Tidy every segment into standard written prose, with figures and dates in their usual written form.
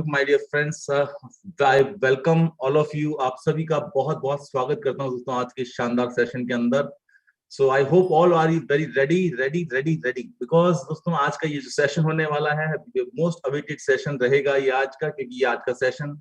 My dear friends, I welcome all of you. आप सभी का बहुत बहुत स्वागत करता हूं दोस्तों आज के शानदार सेशन के अंदर। So I hope all are you very ready ready ready ready because दोस्तों आज का ये जो सेशन होने वाला है मोस्ट अवेटेड सेशन रहेगा ये आज का, क्योंकि ये आज का सेशन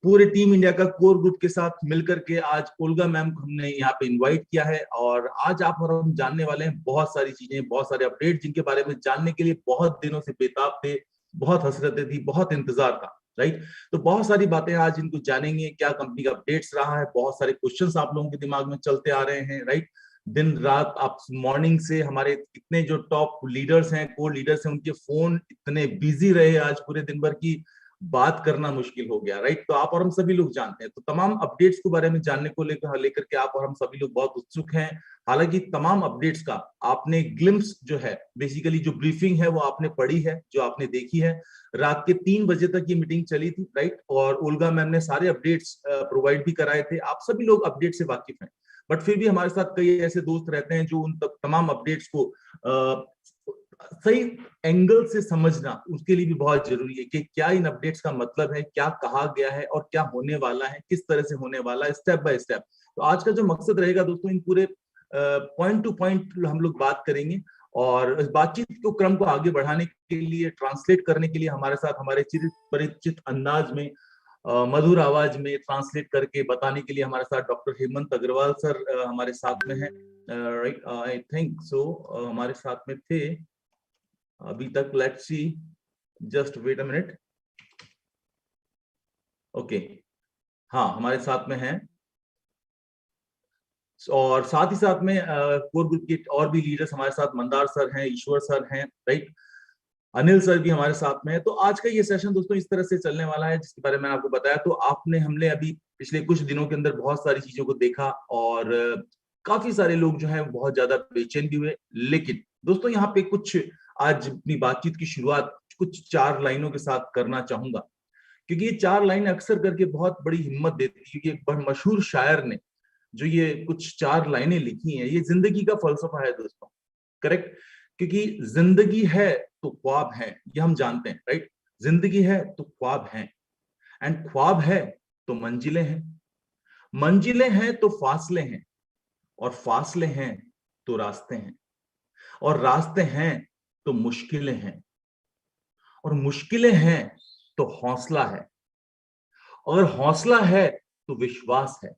पूरे टीम इंडिया का कोर ग्रुप के साथ मिलकर के आज ओल्गा मैम को हमने यहाँ पे इनवाइट किया है। और आज आप और हम जानने वाले हैं बहुत सारी चीजें, बहुत सारे अपडेट जिनके बारे में जानने के लिए बहुत दिनों से बेताब थे, बहुत हसरतें थी, बहुत इंतजार था, राइट। तो बहुत सारी बातें आज इनको जानेंगे, क्या कंपनी का अपडेट्स रहा है, बहुत सारे क्वेश्चंस आप लोगों के दिमाग में चलते आ रहे हैं, राइट। दिन रात आप मॉर्निंग से हमारे इतने जो टॉप लीडर्स हैं, कोर लीडर्स हैं, उनके फोन इतने बिजी रहे आज पूरे दिन भर की बात करना मुश्किल हो गया, राइट। तो आप और हम सभी लोग जानते हैं, तो तमाम अपडेट्स के बारे में जानने को लेकर के आप और हम सभी लोग बहुत उत्सुक हैं। हालांकि तमाम अपडेट्स का आपने ग्लिम्स जो है, बेसिकली जो ब्रीफिंग है वो आपने पढ़ी है, जो आपने देखी है। रात के 3 बजे तक ये मीटिंग चली थी, राइट। और ओल्गा मैम ने सारे अपडेट्स प्रोवाइड भी कराए थे, आप सभी लोग अपडेट से वाकिफ हैं। बट फिर भी हमारे साथ कई ऐसे दोस्त रहते हैं जो उन तमाम अपडेट्स को सही एंगल से समझना उसके लिए भी बहुत जरूरी है कि क्या इन अपडेट्स का मतलब है, क्या कहा गया है और क्या होने वाला है, किस तरह से होने वाला है, स्टेप बाय स्टेप। तो आज का जो मकसद रहेगा दोस्तों, इन पूरे पॉइंट टू पॉइंट हम लोग बात करेंगे। और इस बातचीत को क्रम को आगे बढ़ाने के लिए, ट्रांसलेट करने के लिए हमारे साथ हमारे परिचित अंदाज में, मधुर आवाज में ट्रांसलेट करके बताने के लिए हमारे साथ डॉक्टर हेमंत अग्रवाल सर हमारे साथ में है, राइट। आई थिंक सो हमारे साथ में थे अभी तक। Let's see, just wait a minute. Okay, हाँ हमारे साथ में हैं। और साथ ही साथ में कोर ग्रुप के और भी लीडर्स हमारे साथ, मंदार सर हैं, ईश्वर सर हैं, राइट। अनिल सर भी हमारे साथ में है। तो आज का ये सेशन दोस्तों इस तरह से चलने वाला है, जिसके बारे में आपको बताया। तो हमने अभी पिछले कुछ दिनों के अंदर बहुत सारी चीजों को देखा और काफी सारे लोग जो है बहुत ज्यादा बेचैन भी हुए। लेकिन दोस्तों यहाँ पे कुछ आज अपनी बातचीत की शुरुआत कुछ 4 लाइनों के साथ करना चाहूंगा, क्योंकि ये 4 लाइन अक्सर करके बहुत बड़ी हिम्मत देती है। क्योंकि एक बड़ मशहूर शायर ने जो ये कुछ 4 लाइनें लिखी हैं, ये जिंदगी का फलसफा है दोस्तों, करेक्ट। क्योंकि जिंदगी है तो ख्वाब है, ये हम जानते हैं, राइट। जिंदगी है तो ख्वाब है, एंड ख्वाब है तो मंजिलें हैं, मंजिलें हैं तो फासले हैं, और फासले हैं तो रास्ते हैं, और रास्ते हैं तो मुश्किलें हैं, और मुश्किलें हैं तो हौसला है, और हौसला है तो विश्वास है,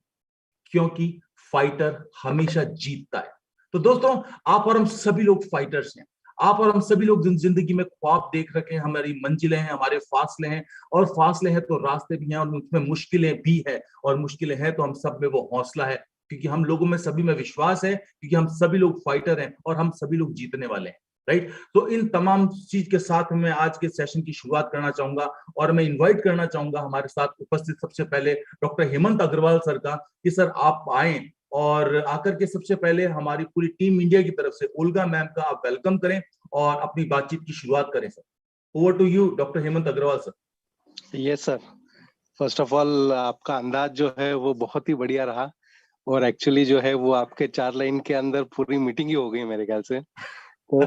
क्योंकि फाइटर हमेशा जीतता है। तो दोस्तों आप और हम सभी लोग फाइटर्स हैं, आप और हम सभी लोग जिंदगी में ख्वाब देख रखे हैं, हमारी मंजिलें हैं, हमारे फासले हैं, और फासले हैं तो रास्ते भी हैं, और उसमें मुश्किलें भी है, और मुश्किलें हैं तो हम सब में वो हौसला है, क्योंकि हम लोगों में सभी में विश्वास है, क्योंकि हम सभी लोग फाइटर हैं और हम सभी लोग जीतने वाले हैं, राइट। तो इन तमाम चीज के साथ मैं आज के सेशन की शुरुआत करना चाहूंगा, और मैं इनवाइट करना चाहूंगा हमारे साथ उपस्थित सबसे पहले डॉक्टर हेमंत अग्रवाल सर का, कि सर आप आए और आकर के सबसे पहले हमारी पूरी टीम इंडिया की तरफ से ओल्गा मैम का आप वेलकम करें और अपनी बातचीत की शुरुआत करें। Sir, over to you doctor Hemant Agarwal sir. Yes sir, first of all आपका अंदाज जो है वो बहुत ही बढ़िया रहा, और एक्चुअली जो है वो आपके 4 लाइन के अंदर पूरी मीटिंग ही हो गई मेरे ख्याल से। तो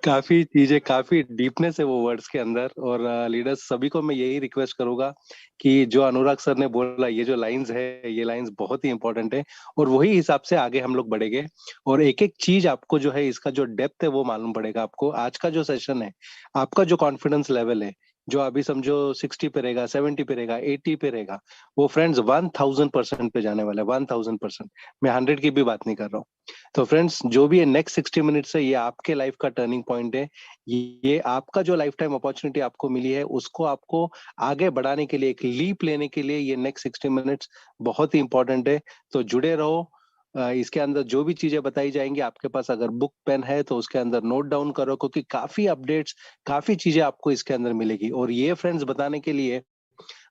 काफी चीजें, काफी डीपनेस है वो वर्ड्स के अंदर। और लीडर्स सभी को मैं यही रिक्वेस्ट करूंगा कि जो अनुराग सर ने बोला, ये जो लाइंस है, ये लाइंस बहुत ही इंपॉर्टेंट है, और वही हिसाब से आगे हम लोग बढ़ेंगे। और एक एक चीज आपको जो है, इसका जो डेप्थ है वो मालूम पड़ेगा आपको। आज का जो सेशन है, आपका जो कॉन्फिडेंस लेवल है, जो अभी समझो 60 पे रहेगा, 70 पे रहेगा, 80 पे रहेगा, वो फ्रेंड्स 1000% पे जाने वाला है। 1000%, मैं 100 की भी बात नहीं कर रहा हूँ। तो फ्रेंड्स, जो भी ये नेक्स्ट 60 मिनट्स है, ये आपके लाइफ का टर्निंग पॉइंट है। ये आपका जो लाइफ टाइम अपॉर्चुनिटी आपको मिली है, उसको आपको आगे बढ़ाने के लिए, एक लीप लेने के लिए, ये नेक्स्ट 60 मिनट्स बहुत ही इंपॉर्टेंट है। तो जुड़े रहो। इसके अंदर जो भी चीजें बताई जाएंगी, आपके पास अगर बुक पेन है तो उसके अंदर नोट डाउन करो, क्योंकि काफी अपडेट्स, काफी चीजें आपको इसके अंदर मिलेगी। और ये फ्रेंड्स बताने के लिए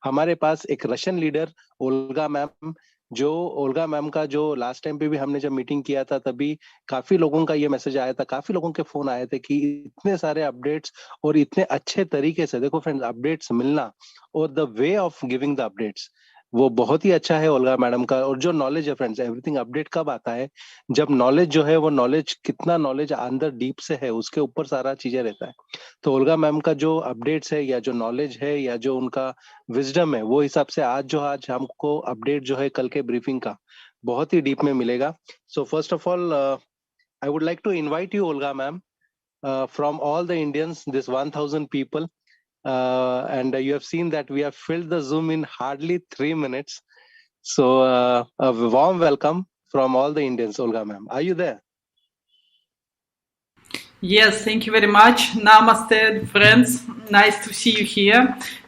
हमारे पास एक रशियन लीडर ओल्गा मैम, जो ओल्गा मैम का जो लास्ट टाइम पे भी हमने जब मीटिंग किया था, तभी काफी लोगों का ये मैसेज आया था, काफी लोगों के फोन आए थे कि इतने सारे अपडेट्स और इतने अच्छे तरीके से, देखो फ्रेंड्स, अपडेट्स मिलना और the way of giving the updates, वो बहुत ही अच्छा है ओल्गा मैडम का। और जो नॉलेज है फ्रेंड्स, एवरीथिंग अपडेट कब आता है, जब नॉलेज जो है वो नॉलेज कितना नॉलेज अंदर डीप से है उसके ऊपर सारा चीजें रहता है। तो ओल्गा मैम का जो अपडेट्स है या जो नॉलेज है या जो उनका विजडम है, वो हिसाब से आज हमको अपडेट जो है कल के ब्रीफिंग का बहुत ही डीप में मिलेगा। So first of all I would like to invite you Olga ma'am, from all the Indians, this 1,000 people, and you have seen that we have filled the Zoom in hardly 3 minutes. So a warm welcome from all the Indians, Olga ma'am. Are you there? Yes, thank you very much. Namaste, friends. Nice to see you here.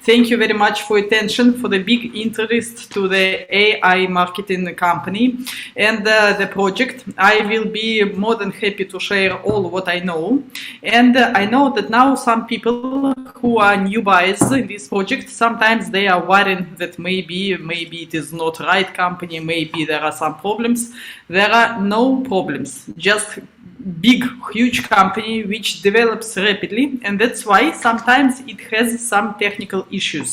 Thank you very much for attention, for the big interest to the AI marketing company and the project. I will be more than happy to share all what I know. And I know that now some people who are new buyers in this project, sometimes they are worrying that maybe it is not right company, maybe there are some problems. There are no problems, just big, huge company which develops rapidly, and that's why sometimes it has some technical issues.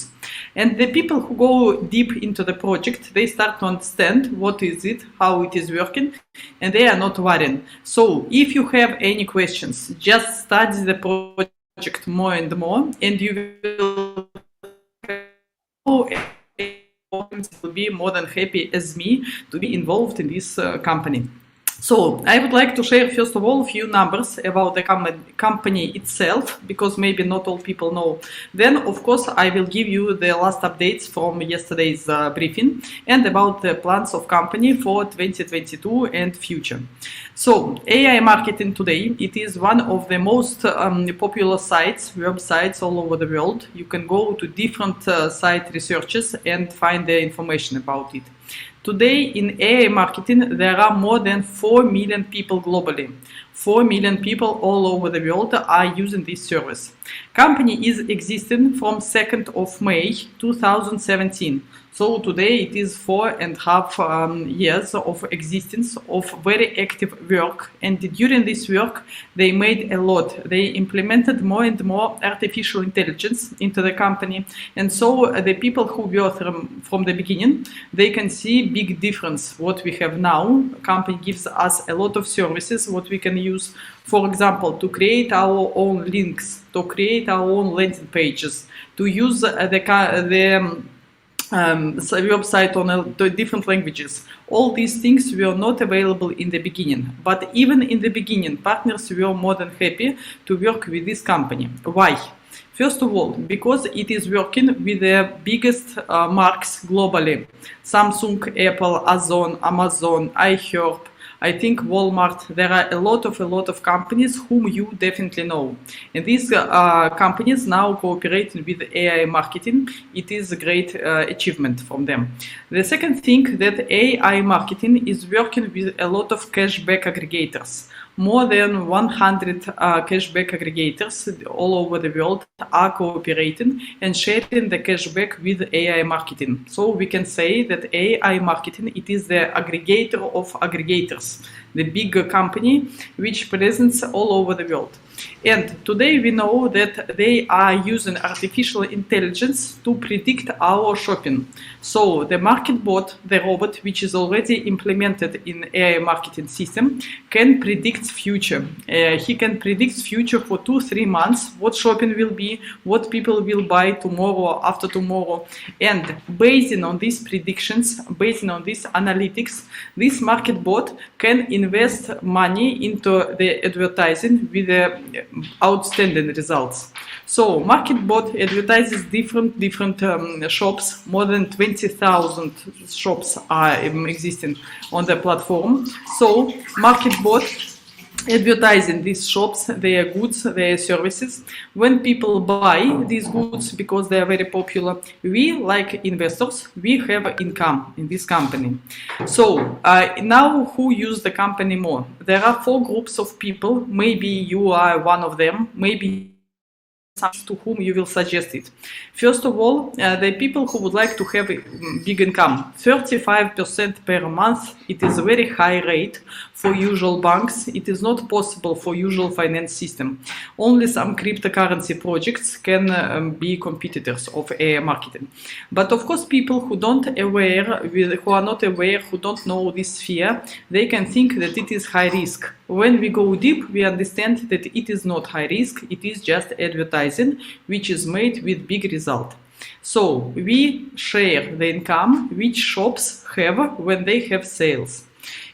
And the people who go deep into the project, they start to understand what is it, how it is working, and they are not worrying. So if you have any questions, just study the project more and more, and you will be more than happy as me to be involved in this company. So I would like to share first of all a few numbers about the company itself, because maybe not all people know. Then of course I will give you the last updates from yesterday's briefing and about the plans of company for 2022 and future. So AI marketing today, it is one of the most popular sites, websites all over the world. You can go to different site researches and find the information about it. Today in AI marketing, there are more than 4 million people globally. 4 million people all over the world are using this service. Company is existing from 2nd of May 2017. So today it is 4.5 years of existence of very active work, and during this work they made a lot. They implemented more and more artificial intelligence into the company, and so the people who were from the beginning, they can see big difference what we have now. Company gives us a lot of services what we can use, for example, to create our own links, to create our own landing pages, to use the website on different languages. All these things were not available in the beginning, but even in the beginning, partners were more than happy to work with this company. Why? First of all, because it is working with the biggest marks globally: Samsung, Apple, Amazon, iHerb, I think Walmart. There are a lot of companies whom you definitely know, and these companies now cooperating with AI marketing. It is a great achievement from them. The second thing, that AI marketing is working with a lot of cashback aggregators. More than 100 cashback aggregators all over the world are cooperating and sharing the cashback with AI marketing. So we can say that AI marketing, it is the aggregator of aggregators, the big company which presents all over the world. And today we know that they are using artificial intelligence to predict our shopping. So the market bot, the robot, which is already implemented in AI marketing system, can predict future. He can predict future for 2-3 months, what shopping will be, what people will buy tomorrow, after tomorrow. And based on these predictions, based on these analytics, this market bot can invest money into the advertising with the outstanding results. So MarketBot advertises different shops. More than 20,000 shops are existing on the platform. So MarketBot advertising these shops, their goods, their services. When people buy these goods because they are very popular, we, like investors, we have income in this company. So now who use the company more? There are 4 groups of people. Maybe you are one of them. Maybe to whom you will suggest it. First of all, the people who would like to have a big income, 35% per month, it is a very high rate for usual banks. It is not possible for usual finance system. Only some cryptocurrency projects can be competitors of AI marketing. But of course, people who are not aware, who don't know this sphere, they can think that it is high risk. When we go deep, we understand that it is not high risk, it is just advertising, which is made with big result. So we share the income which shops have when they have sales.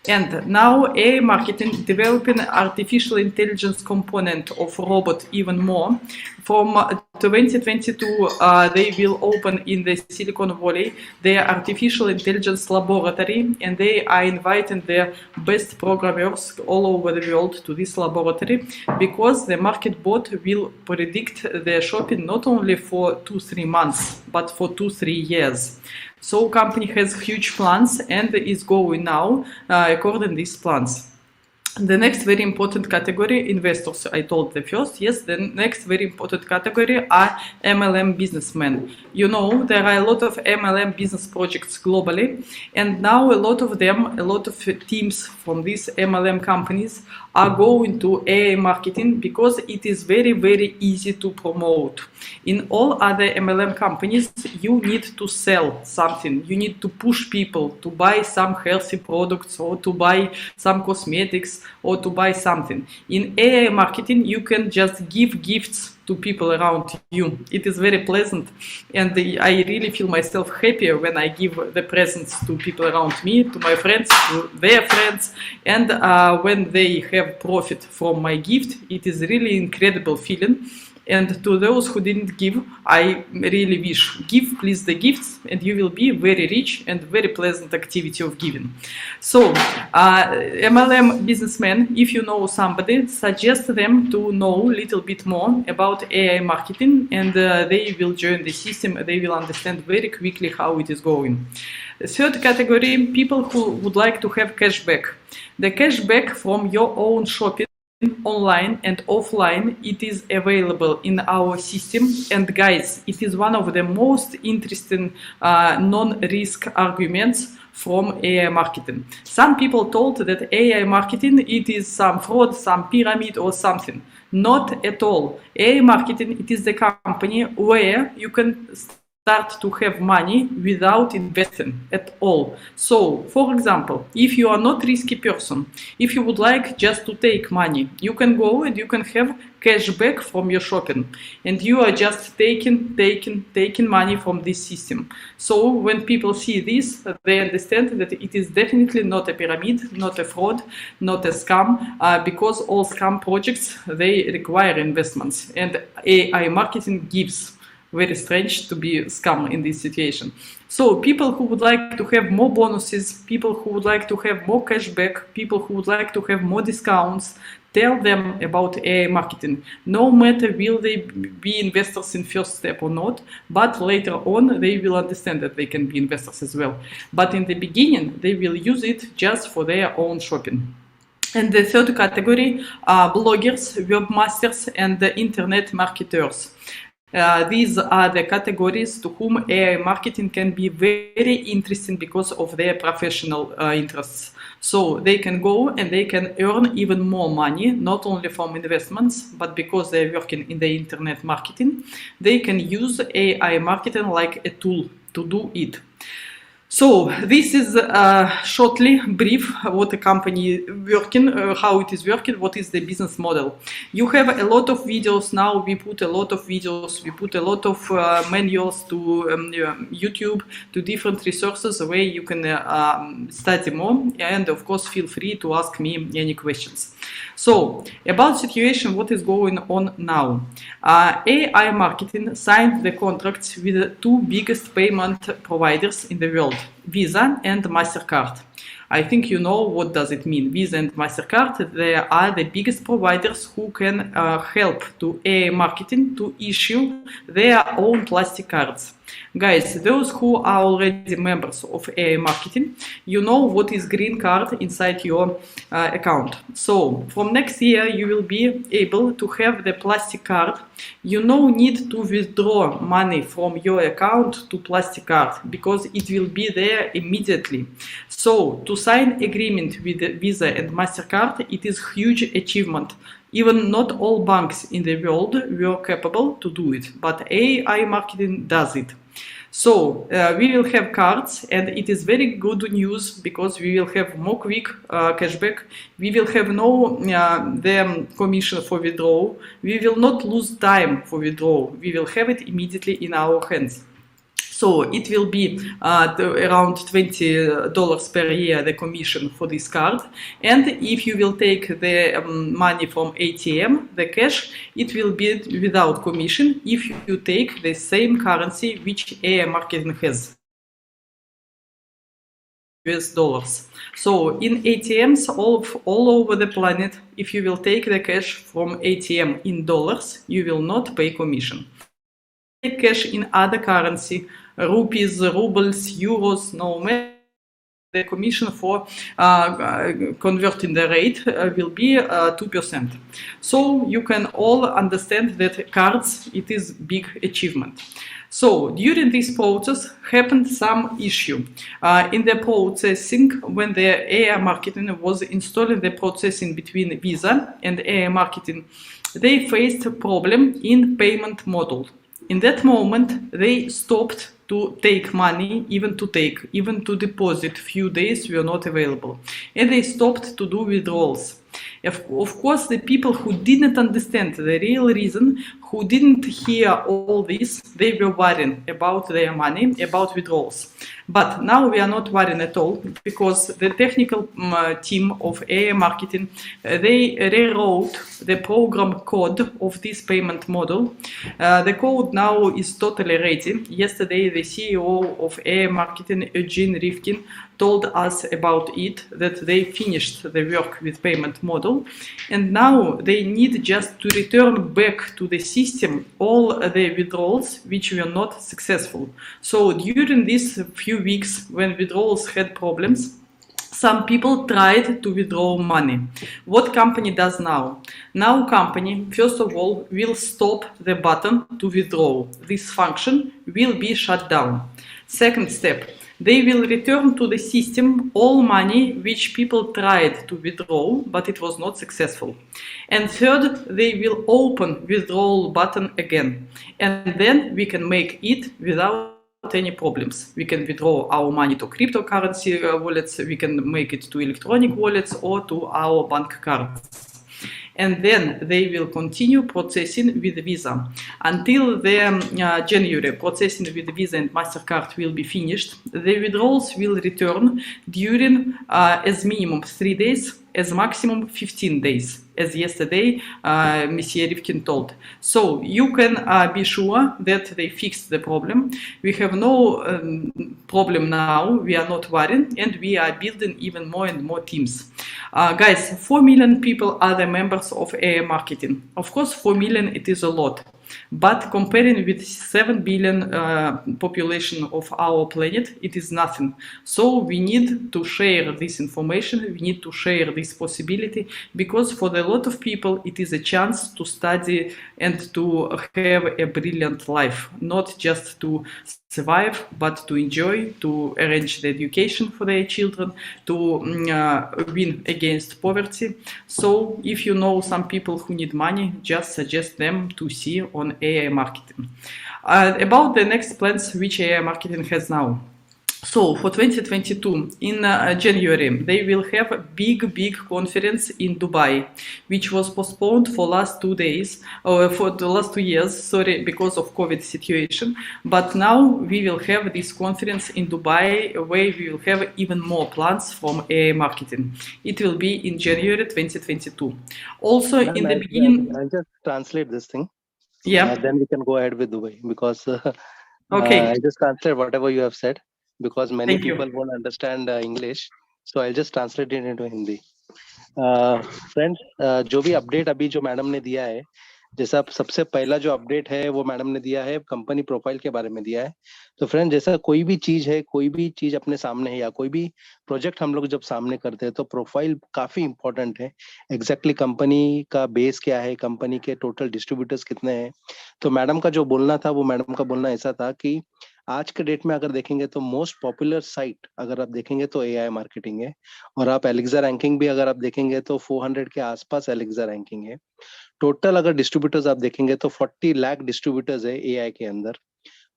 And now AI marketing developing artificial intelligence component of robot even more. From 2022, they will open in the Silicon Valley their artificial intelligence laboratory, and they are inviting their best programmers all over the world to this laboratory, because the market bot will predict the shopping not only for 2-3 months, but for 2-3 years. So company has huge plans and is going now according to these plans. The next very important category, investors, I told the first, yes, the next very important category are MLM businessmen. You know, there are a lot of MLM business projects globally, and now a lot of teams from these MLM companies are going to AI marketing because it is very, very easy to promote. In all other MLM companies, you need to sell something. You need to push people to buy some healthy products or to buy some cosmetics or to buy something. In AI marketing, you can just give gifts to people around you. It is very pleasant, and I really feel myself happier when I give the presents to people around me, to my friends, to their friends, and when they have profit from my gift, it is really incredible feeling. And to those who didn't give, I really wish, give please the gifts, and you will be very rich and very pleasant activity of giving. So, MLM businessmen, if you know somebody, suggest them to know a little bit more about AI marketing, and they will join the system. They will understand very quickly how it is going. The third category, people who would like to have cashback. The cashback from your own shopping, online and offline, it is available in our system, and guys, it is one of the most interesting non-risk arguments from AI marketing. Some people told that AI marketing, it is some fraud, some pyramid or something. Not at all. AI marketing, it is the company where you can start to have money without investing at all. So, for example, if you are not a risky person, if you would like just to take money, you can go and you can have cash back from your shopping, and you are just taking money from this system. So when people see this, they understand that it is definitely not a pyramid, not a fraud, not a scam, because all scam projects, they require investments, and AI marketing gives. Very strange to be scam in this situation. So people who would like to have more bonuses, people who would like to have more cashback, people who would like to have more discounts, tell them about AI marketing. No matter will they be investors in first step or not, but later on they will understand that they can be investors as well. But in the beginning, they will use it just for their own shopping. And the third category are bloggers, webmasters, and the internet marketers. These are the categories to whom AI marketing can be very interesting because of their professional interests. So they can go and they can earn even more money, not only from investments, but because they're working in the internet marketing, they can use AI marketing like a tool to do it. So this is shortly brief what the company working, how it is working, what is the business model. You have a lot of videos now. We put a lot of videos, we put a lot of manuals to YouTube, to different resources where you can study more, and of course feel free to ask me any questions. So about situation, what is going on now? AI marketing signed the contracts with the two biggest payment providers in the world, Visa and MasterCard. I think you know what does it mean. Visa and MasterCard, they are the biggest providers who can help to AI marketing to issue their own plastic cards. Guys, those who are already members of AI Marketing, you know what is green card inside your account. So from next year, you will be able to have the plastic card. You no need to withdraw money from your account to plastic card because it will be there immediately. So to sign agreement with Visa and MasterCard, it is huge achievement. Even not all banks in the world were capable to do it, but AI Marketing does it. So we will have cards, and it is very good news because we will have more quick cashback. We will have no the commission for withdrawal. We will not lose time for withdrawal. We will have it immediately in our hands. So it will be around $20 per year, the commission for this card. And if you will take the money from ATM, the cash, it will be without commission if you take the same currency which AI Marketing has. US dollars. So in ATMs all over the planet, if you will take the cash from ATM in dollars, you will not pay commission. Take cash in other currency, rupees, rubles, euros, no matter, the commission for converting the rate will be 2%. So you can all understand that cards, it is big achievement. So during this process happened some issue in the processing when the AI Marketing was installing the processing between Visa and AI Marketing. They faced a problem in payment model. In that moment, they stopped to take money, even to deposit. Few days were not available, and they stopped to do withdrawals. Of course, the people who didn't understand the real reason, who didn't hear all this, they were worrying about their money, about withdrawals. But now we are not worrying at all because the technical team of AI Marketing, they rewrote the program code of this payment model. The code now is totally ready. Yesterday, the CEO of AI Marketing, Eugene Rifkin, told us about it, that they finished the work with payment model, and now they need just to return back to the system all the withdrawals which were not successful. So during these few weeks when withdrawals had problems, some people tried to withdraw money. What company does now? Now company, first of all, will stop the button to withdraw. This function will be shut down. Second step, they will return to the system all money which people tried to withdraw, but it was not successful. And third, they will open withdrawal button again. And then we can make it without any problems. We can withdraw our money to cryptocurrency wallets, we can make it to electronic wallets or to our bank cards. And then they will continue processing with Visa. Until the January, processing with Visa and MasterCard will be finished. The withdrawals will return during as minimum 3 days, as maximum 15 days, as yesterday Monsieur Rifkin told. So you can be sure that they fixed the problem. We have no problem now, we are not worrying, and we are building even more and more teams. Guys, 4 million people are the members of AI Marketing. Of course, 4 million, it is a lot. But comparing with 7 billion population of our planet, it is nothing. So we need to share this information, we need to share this possibility, because for a lot of people it is a chance to study and to have a brilliant life, not just to survive, but to enjoy, to arrange the education for their children, to win against poverty. So if you know some people who need money, just suggest them to see on AI Marketing. About the next plans which AI Marketing has now. So for 2022, in January, they will have a big conference in Dubai, which was postponed for last 2 days, or for the last 2 years, sorry, because of COVID situation. But now we will have this conference in Dubai, where we will have even more plans from AI Marketing. It will be in January 2022. Also, in the beginning, I'll just translate this thing. Yeah. Then we can go ahead with Dubai, because Okay. I just translate whatever you have said, because many Thank you. people won't understand English. So I'll just translate it into Hindi. Friends, जो भी update अभी जो madam ने दिया है, जैसा सबसे पहला जो अपडेट है वो मैडम ने दिया है कंपनी प्रोफाइल के बारे में दिया है। तो फ्रेंड, जैसा कोई भी चीज है, कोई भी चीज अपने सामने है या कोई भी प्रोजेक्ट हम लोग जब सामने करते हैं तो प्रोफाइल काफी इंपॉर्टेंट है। एग्जैक्टली कंपनी का बेस क्या है, कंपनी के टोटल डिस्ट्रीब्यूटर्स कितने हैं। तो मैडम का जो बोलना था, वो मैडम का बोलना ऐसा था कि आज के डेट में अगर देखेंगे तो मोस्ट पॉपुलर साइट अगर आप देखेंगे तो एआई मार्केटिंग है। और आप एलेक्सा रैंकिंग भी अगर आप देखेंगे तो 400 के आसपास एलेक्सा रैंकिंग है। टोटल अगर डिस्ट्रीब्यूटर्स आप देखेंगे तो 40 लाख डिस्ट्रीब्यूटर्स है एआई के अंदर।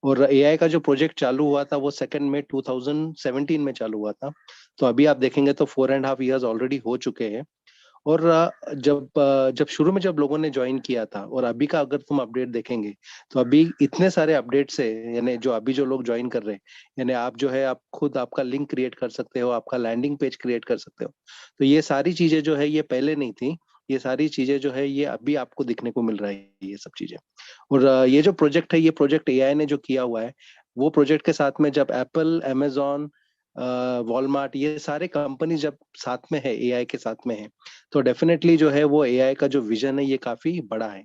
और एआई का जो प्रोजेक्ट चालू हुआ था वो 2 मई 2017 में चालू हुआ था। तो अभी आप देखेंगे तो 4.5 years ऑलरेडी हो चुके हैं। और जब शुरू में जब लोगों ने ज्वाइन किया था और अभी का अगर तुम अपडेट देखेंगे तो अभी इतने सारे अपडेट्स है, यानी जो अभी जो लोग ज्वाइन कर रहे हैं, यानी आप जो है आप खुद आपका लिंक क्रिएट कर सकते हो, आपका लैंडिंग पेज क्रिएट कर सकते हो। तो ये सारी चीजें जो है ये पहले नहीं थी। ये सारी चीजें जो है ये अभी आपको दिखने को मिल रहा है, ये सब चीजें। और ये जो प्रोजेक्ट है, ये प्रोजेक्ट एआई ने जो किया हुआ है, वो प्रोजेक्ट के साथ में जब एप्पल, अमेजॉन, वॉलमार्ट, ये सारे कंपनी जब साथ में है, एआई के साथ में है, तो डेफिनेटली जो है वो एआई का जो विजन है ये काफी बड़ा है।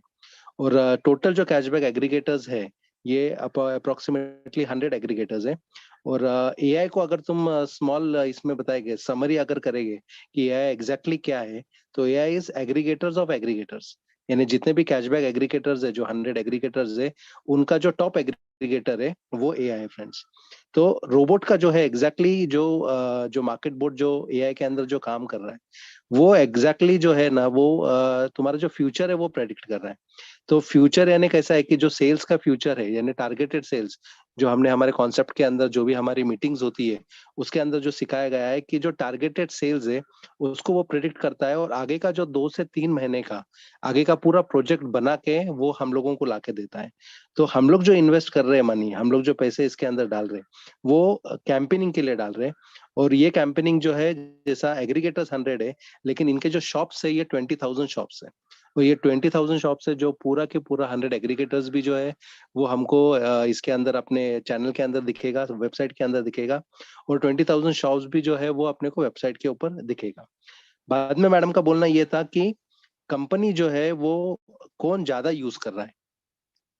और टोटल जो कैशबैक एग्रीगेटर्स है ये अप्रोक्सीमेटली 100 एग्रीगेटर्स है। और एआई को अगर तुम स्मॉल इसमें बताएंगे, समरी अगर करेंगे कि एआई एग्जैक्टली क्या है, तो AI is aggregators of aggregators. यानी जितने भी कैशबैक एग्रीगेटर्स है, जो 100 एग्रीगेटर्स है, उनका जो टॉप एग्रीगेटर है वो एआई है फ्रेंड्स। तो रोबोट का जो है एग्जैक्टली जो मार्केट बोर्ड जो एआई के अंदर जो काम कर रहा है, वो एग्जैक्टली जो है ना, वो तुम्हारा जो फ्यूचर है वो प्रेडिक्ट कर रहा है। तो फ्यूचर यानी कैसा है कि जो सेल्स का फ्यूचर है, यानी टारगेटेड सेल्स, जो हमने हमारे कॉन्सेप्ट के अंदर जो भी हमारी मीटिंग्स होती है उसके अंदर जो सिखाया गया है कि जो टारगेटेड सेल्स है उसको वो प्रेडिक्ट करता है, और आगे का जो 2 से 3 महीने का आगे का पूरा प्रोजेक्ट बना के वो हम लोगों को लाके देता है। तो हम लोग जो इन्वेस्ट कर रहे हैं मनी, हम लोग जो पैसे इसके अंदर डाल रहे हैं, वो कैंपेनिंग के लिए डाल रहे हैं। और ये कैंपेनिंग जो है, जैसा एग्रीगेटर्स 100 है, लेकिन इनके जो शॉप्स है ये 20,000 शॉप्स है। तो ये 20,000 शॉप से जो पूरा के पूरा 100 एग्रीगेटर्स भी जो है वो हमको इसके अंदर अपने चैनल के अंदर दिखेगा, वेबसाइट के अंदर दिखेगा। और 20,000 शॉप्स भी जो है वो अपने को वेबसाइट के ऊपर दिखेगा। बाद में मैडम का बोलना ये था कि कंपनी जो है वो कौन ज्यादा यूज कर रहा है।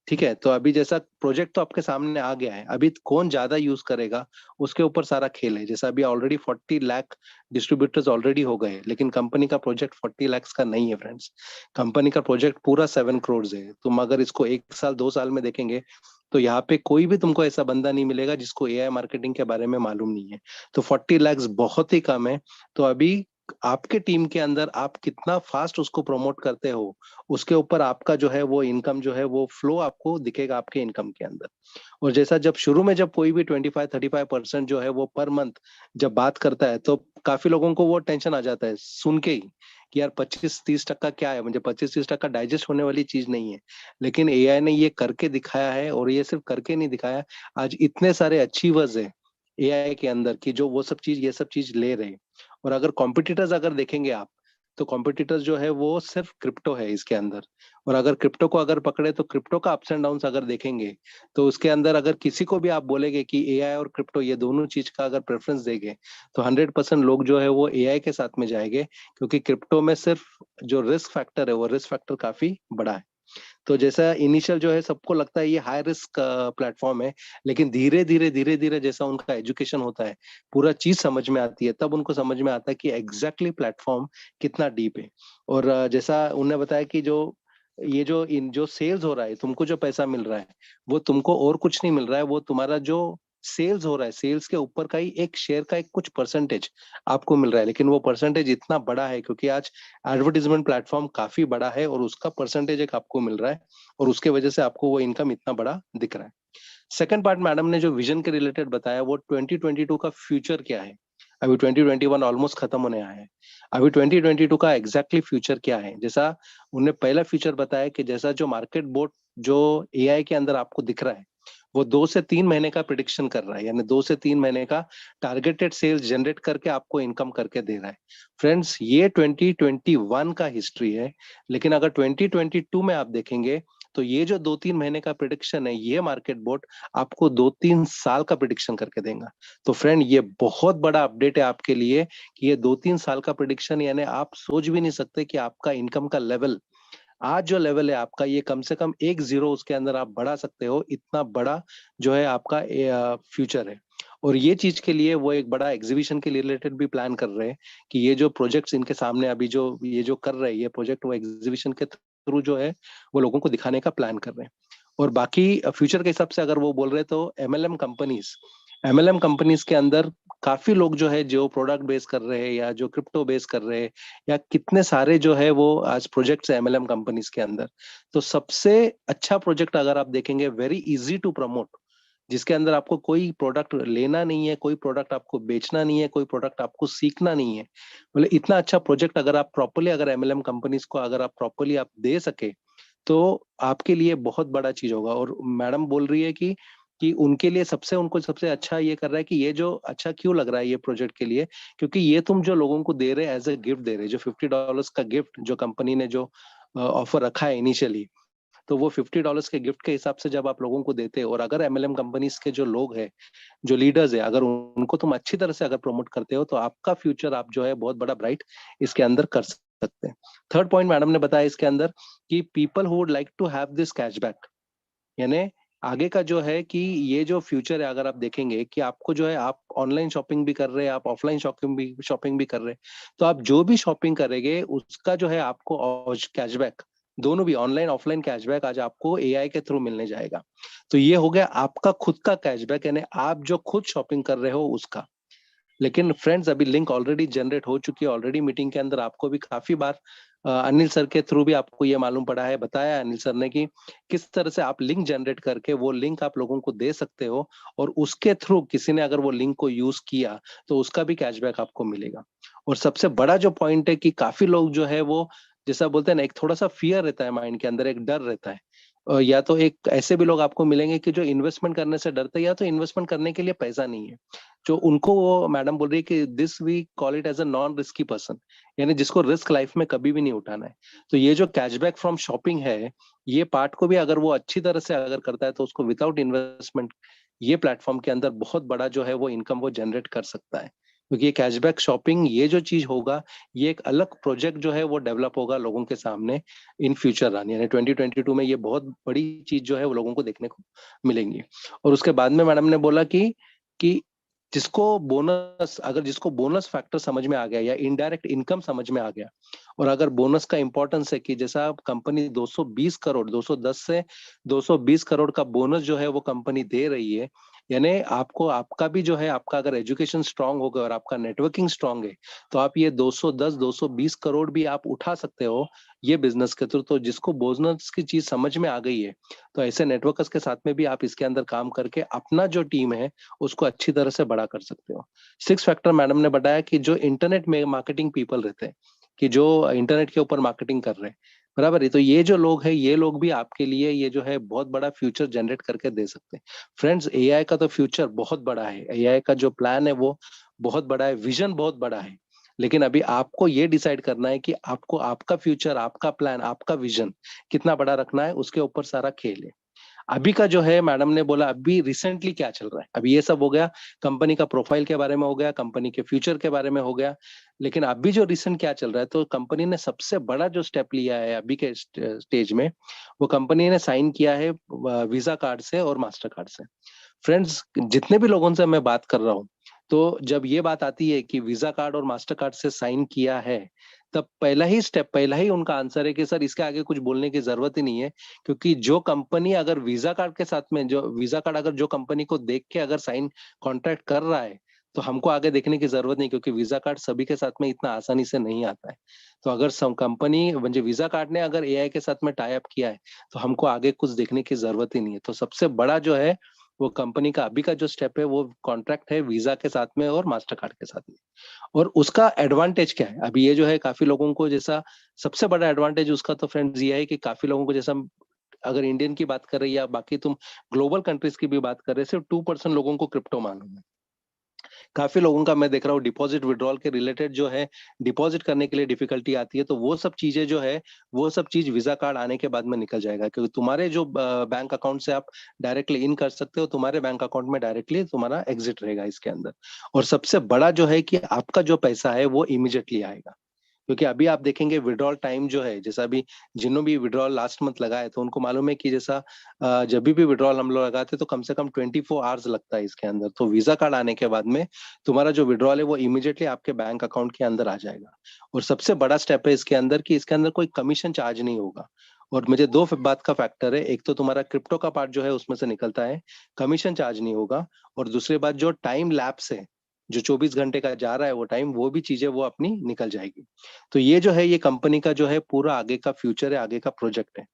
ठीक है, तो अभी जैसा प्रोजेक्ट तो आपके सामने आ गया है, अभी कौन ज्यादा यूज करेगा उसके ऊपर सारा खेल है। जैसा अभी ऑलरेडी 40 लाख डिस्ट्रीब्यूटर्स ऑलरेडी हो गए, लेकिन कंपनी का प्रोजेक्ट 40 लाख का नहीं है फ्रेंड्स। कंपनी का प्रोजेक्ट पूरा 7 करोड़ है। तुम अगर इसको 1 साल 2 साल में देखेंगे तो यहाँ पे कोई भी तुमको ऐसा बंदा नहीं मिलेगा जिसको एआई मार्केटिंग के बारे में मालूम नहीं है। तो 40 लाख बहुत ही कम है। तो अभी आपके टीम के अंदर आप कितना फास्ट उसको प्रमोट करते हो, उसके ऊपर आपका जो है वो इनकम जो है वो फ्लो आपको दिखेगा आपके इनकम के अंदर। और जैसा जब शुरू में जब कोई भी 25-35% जो है वो पर मंथ जब बात करता है, तो काफी लोगों को वो टेंशन आ जाता है सुन के ही कि यार 25-30% क्या है, मुझे 25-30% डाइजेस्ट होने वाली चीज नहीं है। लेकिन एआई ने ये करके दिखाया है, और ये सिर्फ करके नहीं दिखाया, आज इतने सारे अचीवर्स है एआई के अंदर की जो वो सब चीज ये सब चीज ले रहे हैं। और अगर कॉम्पिटिटर्स अगर देखेंगे आप, तो कॉम्पिटिटर्स जो है वो सिर्फ क्रिप्टो है इसके अंदर। और अगर क्रिप्टो को अगर पकड़े तो क्रिप्टो का अप्स एंड डाउन्स अगर देखेंगे तो उसके अंदर अगर किसी को भी आप बोलेंगे कि एआई और क्रिप्टो ये दोनों चीज का अगर प्रेफरेंस देंगे, तो 100% लोग जो है वो एआई के साथ में जाएंगे, क्योंकि क्रिप्टो में सिर्फ जो रिस्क फैक्टर है वो रिस्क फैक्टर काफी बड़ा है। तो जैसा इनिशियल जो है सबको लगता है ये हाई रिस्क प्लेटफॉर्म है, लेकिन धीरे धीरे जैसा उनका एजुकेशन होता है, पूरा चीज समझ में आती है, तब उनको समझ में आता है कि एग्जैक्टली प्लेटफॉर्म कितना डीप है। और जैसा उन्होंने बताया कि जो ये जो इन जो सेल्स हो रहा है, तुमको जो पैसा मिल रहा है वो तुमको और कुछ नहीं मिल रहा है, वो तुम्हारा जो सेल्स हो रहा है, सेल्स के ऊपर का ही एक शेयर का एक कुछ परसेंटेज आपको मिल रहा है। लेकिन वो परसेंटेज इतना बड़ा है क्योंकि आज एडवर्टीजमेंट प्लेटफॉर्म काफी बड़ा है और उसका परसेंटेज एक आपको मिल रहा है, और उसके वजह से आपको वो इनकम इतना बड़ा दिख रहा है। सेकंड पार्ट मैडम ने जो विजन के रिलेटेड बताया, वो 2022 का फ्यूचर क्या है। अभी 2021 ऑलमोस्ट खत्म होने आया है, अभी 2022 का एग्जैक्टली फ्यूचर क्या है। जैसा उन्होंने पहला फ्यूचर बताया कि जैसा जो मार्केट बोर्ड जो एआई के अंदर आपको दिख रहा है, वो 2 से 3 महीने का प्रिडिक्शन कर रहा है, यानी 2 से 3 महीने का टारगेटेड सेल्स जनरेट करके आपको इनकम करके दे रहा है। फ्रेंड्स, ये 2021 का हिस्ट्री है, लेकिन अगर 2022 में आप देखेंगे तो ये जो 2-3 महीने का प्रिडिक्शन है, ये मार्केट बोर्ड आपको 2-3 साल का प्रिडिक्शन करके देगा। तो फ्रेंड, ये बहुत बड़ा अपडेट है आपके लिए कि ये 2-3 साल का प्रिडिक्शन, यानी आप सोच भी नहीं सकते कि आपका इनकम का लेवल आज जो लेवल है आपका, ये कम से कम 1 जीरो उसके अंदर आप बढ़ा सकते हो, इतना बड़ा जो है आपका फ्यूचर है। और ये चीज के लिए वो एक बड़ा एग्जीबिशन के रिलेटेड भी प्लान कर रहे हैं कि ये जो प्रोजेक्ट्स इनके सामने अभी जो ये जो कर रहे हैं ये प्रोजेक्ट, वो एग्जीबिशन के थ्रू जो है वो लोगों को दिखाने का प्लान कर रहे हैं। और बाकी फ्यूचर के हिसाब से अगर वो बोल रहे हैं तो एमएलएम कंपनीज के अंदर काफी लोग जो है जो प्रोडक्ट बेस कर रहे हैं या जो क्रिप्टो बेस कर रहे हैं, या कितने सारे जो है वो आज प्रोजेक्ट्स है एमएलएम कंपनीज के अंदर। तो सबसे अच्छा प्रोजेक्ट अगर आप देखेंगे, वेरी इजी टू प्रमोट, जिसके अंदर आपको कोई प्रोडक्ट लेना नहीं है, कोई प्रोडक्ट आपको बेचना नहीं है, कोई प्रोडक्ट आपको सीखना नहीं है, बोले इतना अच्छा प्रोजेक्ट अगर आप प्रॉपर्ली, अगर एमएलएम कंपनीज को अगर आप प्रॉपर्ली आप दे सके तो आपके लिए बहुत बड़ा चीज होगा। और मैडम बोल रही है कि उनके लिए उनको सबसे अच्छा ये कर रहा है कि ये जो अच्छा क्यों लग रहा है ये प्रोजेक्ट के लिए, क्योंकि ये तुम जो लोगों को दे रहे एज ए गिफ्ट दे रहे, जो $50 का गिफ्ट जो कंपनी ने जो ऑफर रखा है इनिशियली, तो वो $50 के गिफ्ट के हिसाब से जब आप लोगों को देते हो, और अगर एमएलएम कंपनीज के जो लोग हैं, जो लीडर्स है, अगर उनको तुम अच्छी तरह से अगर प्रमोट करते हो तो आपका फ्यूचर आप जो है बहुत बड़ा ब्राइट इसके अंदर कर सकते हैं। थर्ड पॉइंट मैडम ने बताया इसके अंदर कि people who would like to have this cashback, यानी आगे का जो है कि ये जो फ्यूचर है, अगर आप देखेंगे कि आपको जो है आप ऑनलाइन शॉपिंग भी कर रहे हैं, आप ऑफलाइन शॉपिंग भी कर रहे हैं, तो आप जो भी शॉपिंग करेंगे उसका जो है आपको कैशबैक, दोनों भी ऑनलाइन ऑफलाइन कैशबैक आज आपको एआई के थ्रू मिलने जाएगा। तो ये हो गया आपका खुद का कैशबैक, यानी आप जो खुद शॉपिंग कर रहे हो उसका। लेकिन फ्रेंड्स अभी लिंक ऑलरेडी जनरेट हो चुकी है, ऑलरेडी मीटिंग के अंदर आपको भी काफी बार अनिल सर के थ्रू भी आपको ये मालूम पड़ा है, बताया अनिल सर ने कि किस तरह से आप लिंक जनरेट करके वो लिंक आप लोगों को दे सकते हो, और उसके थ्रू किसी ने अगर वो लिंक को यूज किया तो उसका भी कैशबैक आपको मिलेगा। और सबसे बड़ा जो पॉइंट है कि काफी लोग जो है वो जैसा बोलते हैं ना, एक थोड़ा सा फियर रहता है माइंड के अंदर, एक डर रहता है। या तो एक ऐसे भी लोग आपको मिलेंगे कि जो इन्वेस्टमेंट करने से डरते हैं, या तो इन्वेस्टमेंट करने के लिए पैसा नहीं है, जो उनको वो मैडम बोल रही है कि this we call it as a non risky person, यानी जिसको रिस्क लाइफ में कभी भी नहीं उठाना है। तो ये जो कैशबैक फ्रॉम शॉपिंग है, ये पार्ट को भी अगर वो अच्छी तरह से अगर करता है तो उसको विदाउट इन्वेस्टमेंट ये प्लेटफॉर्म के अंदर बहुत बड़ा जो है वो इनकम वो जनरेट कर सकता है। क्योंकि ये कैशबैक शॉपिंग ये जो चीज होगा, ये एक अलग प्रोजेक्ट जो है वो डेवलप होगा लोगों के सामने इन फ्यूचर रन, यानी 2022 में ये बहुत बड़ी चीज जो है वो लोगों को देखने को मिलेंगी। और उसके बाद में मैडम ने बोला कि जिसको बोनस फैक्टर समझ में आ गया या इनडायरेक्ट इनकम समझ में आ गया, और अगर बोनस का इंपॉर्टेंस है कि जैसा कंपनी 220 करोड़ 210 से 220 करोड़ का बोनस जो है वो कंपनी दे रही है, यानी आपको आपका भी जो है, आपका अगर एजुकेशन स्ट्रांग होगा और आपका नेटवर्किंग स्ट्रांग है तो आप ये 210 220 करोड़ भी आप उठा सकते हो ये बिजनेस के थ्रू। तो जिसको बोनस की चीज समझ में आ गई है, तो ऐसे नेटवर्कर्स के साथ में भी आप इसके अंदर काम करके अपना जो टीम है उसको अच्छी तरह से बड़ा कर सकते हो। 6 फैक्टर मैडम ने बताया कि जो इंटरनेट में मार्केटिंग पीपल रहते हैं, कि जो इंटरनेट के ऊपर मार्केटिंग कर रहे हैं, बराबर है, तो ये जो लोग हैं ये लोग भी आपके लिए ये जो है बहुत बड़ा फ्यूचर जनरेट करके दे सकते हैं। फ्रेंड्स एआई का तो फ्यूचर बहुत बड़ा है, एआई का जो प्लान है वो बहुत बड़ा है, विजन बहुत बड़ा है, लेकिन अभी आपको ये डिसाइड करना है कि आपको आपका फ्यूचर, आपका प्लान, आपका विजन कितना बड़ा रखना है, उसके ऊपर सारा खेल है। अभी का जो है मैडम ने बोला अभी रिसेंटली क्या चल रहा है, अभी ये सब हो गया, कंपनी का प्रोफाइल के बारे में हो गया, कंपनी के फ्यूचर के बारे में हो गया, लेकिन अभी जो रिसेंट क्या चल रहा है, तो कंपनी ने सबसे बड़ा जो स्टेप लिया है अभी के स्टेज में, वो कंपनी ने साइन किया है वीजा कार्ड से और मास्टर कार्ड से। फ्रेंड्स जितने भी लोगों से मैं बात कर रहा हूँ, तो जब ये बात आती है कि वीजा कार्ड और मास्टर कार्ड से साइन किया है, तब पहला ही स्टेप, पहला ही उनका आंसर है कि सर इसके आगे कुछ बोलने की जरूरत ही नहीं है, क्योंकि जो कंपनी अगर वीजा कार्ड के साथ में, जो वीजा कार्ड अगर जो कंपनी को देख के अगर साइन कॉन्ट्रैक्ट कर रहा है, तो हमको आगे देखने की जरूरत नहीं, क्योंकि वीजा कार्ड सभी के साथ में इतना आसानी से नहीं आता है। तो अगर कंपनी म्हणजे वीजा कार्ड ने अगर एआई के साथ में टाई अप किया है, तो हमको आगे कुछ देखने की जरूरत ही नहीं है। तो सबसे बड़ा जो है वो कंपनी का अभी का जो स्टेप है वो कॉन्ट्रैक्ट है वीजा के साथ में और मास्टर कार्ड के साथ में। और उसका एडवांटेज क्या है, अभी ये जो है काफी लोगों को, जैसा सबसे बड़ा एडवांटेज उसका तो फ्रेंड्स ये है कि काफी लोगों को, जैसा अगर इंडियन की बात कर रही है या बाकी तुम ग्लोबल कंट्रीज की भी बात कर रहे हैं, सिर्फ 2% लोगों को क्रिप्टो मालूम है। काफी लोगों का मैं देख रहा हूँ डिपॉजिट विड्रॉल के रिलेटेड जो है, डिपॉजिट करने के लिए डिफिकल्टी आती है, तो वो सब चीजें जो है वो सब चीज वीजा कार्ड आने के बाद में निकल जाएगा, क्योंकि तुम्हारे जो बैंक अकाउंट से आप डायरेक्टली इन कर सकते हो, तुम्हारे बैंक अकाउंट में डायरेक्टली तुम्हारा एग्जिट रहेगा इसके अंदर। और सबसे बड़ा जो है कि आपका जो पैसा है वो इमीडिएटली आएगा, क्योंकि अभी आप देखेंगे विड्रॉल टाइम जो है, जैसा अभी जिन्होंने भी विड्रॉल लास्ट मंथ लगाए तो उनको मालूम है कि जैसा जब भी विड्रॉल हम लोग लगाते तो कम से कम 24 आवर्स लगता है इसके अंदर। तो वीजा कार्ड आने के बाद में तुम्हारा जो विड्रॉल है वो इमीडिएटली आपके बैंक अकाउंट के अंदर आ जाएगा। और सबसे बड़ा स्टेप है इसके अंदर कि इसके अंदर कोई कमीशन चार्ज नहीं होगा। और मुझे दो बात का फैक्टर है, एक तो तुम्हारा क्रिप्टो का पार्ट जो है उसमें से निकलता है, कमीशन चार्ज नहीं होगा। और दूसरी बात जो टाइम लैप्स है, जो 24 घंटे का जा रहा है वो टाइम, वो भी चीजें वो अपनी निकल जाएगी। तो ये जो है ये कंपनी का जो है पूरा आगे का फ्यूचर है, आगे का प्रोजेक्ट है।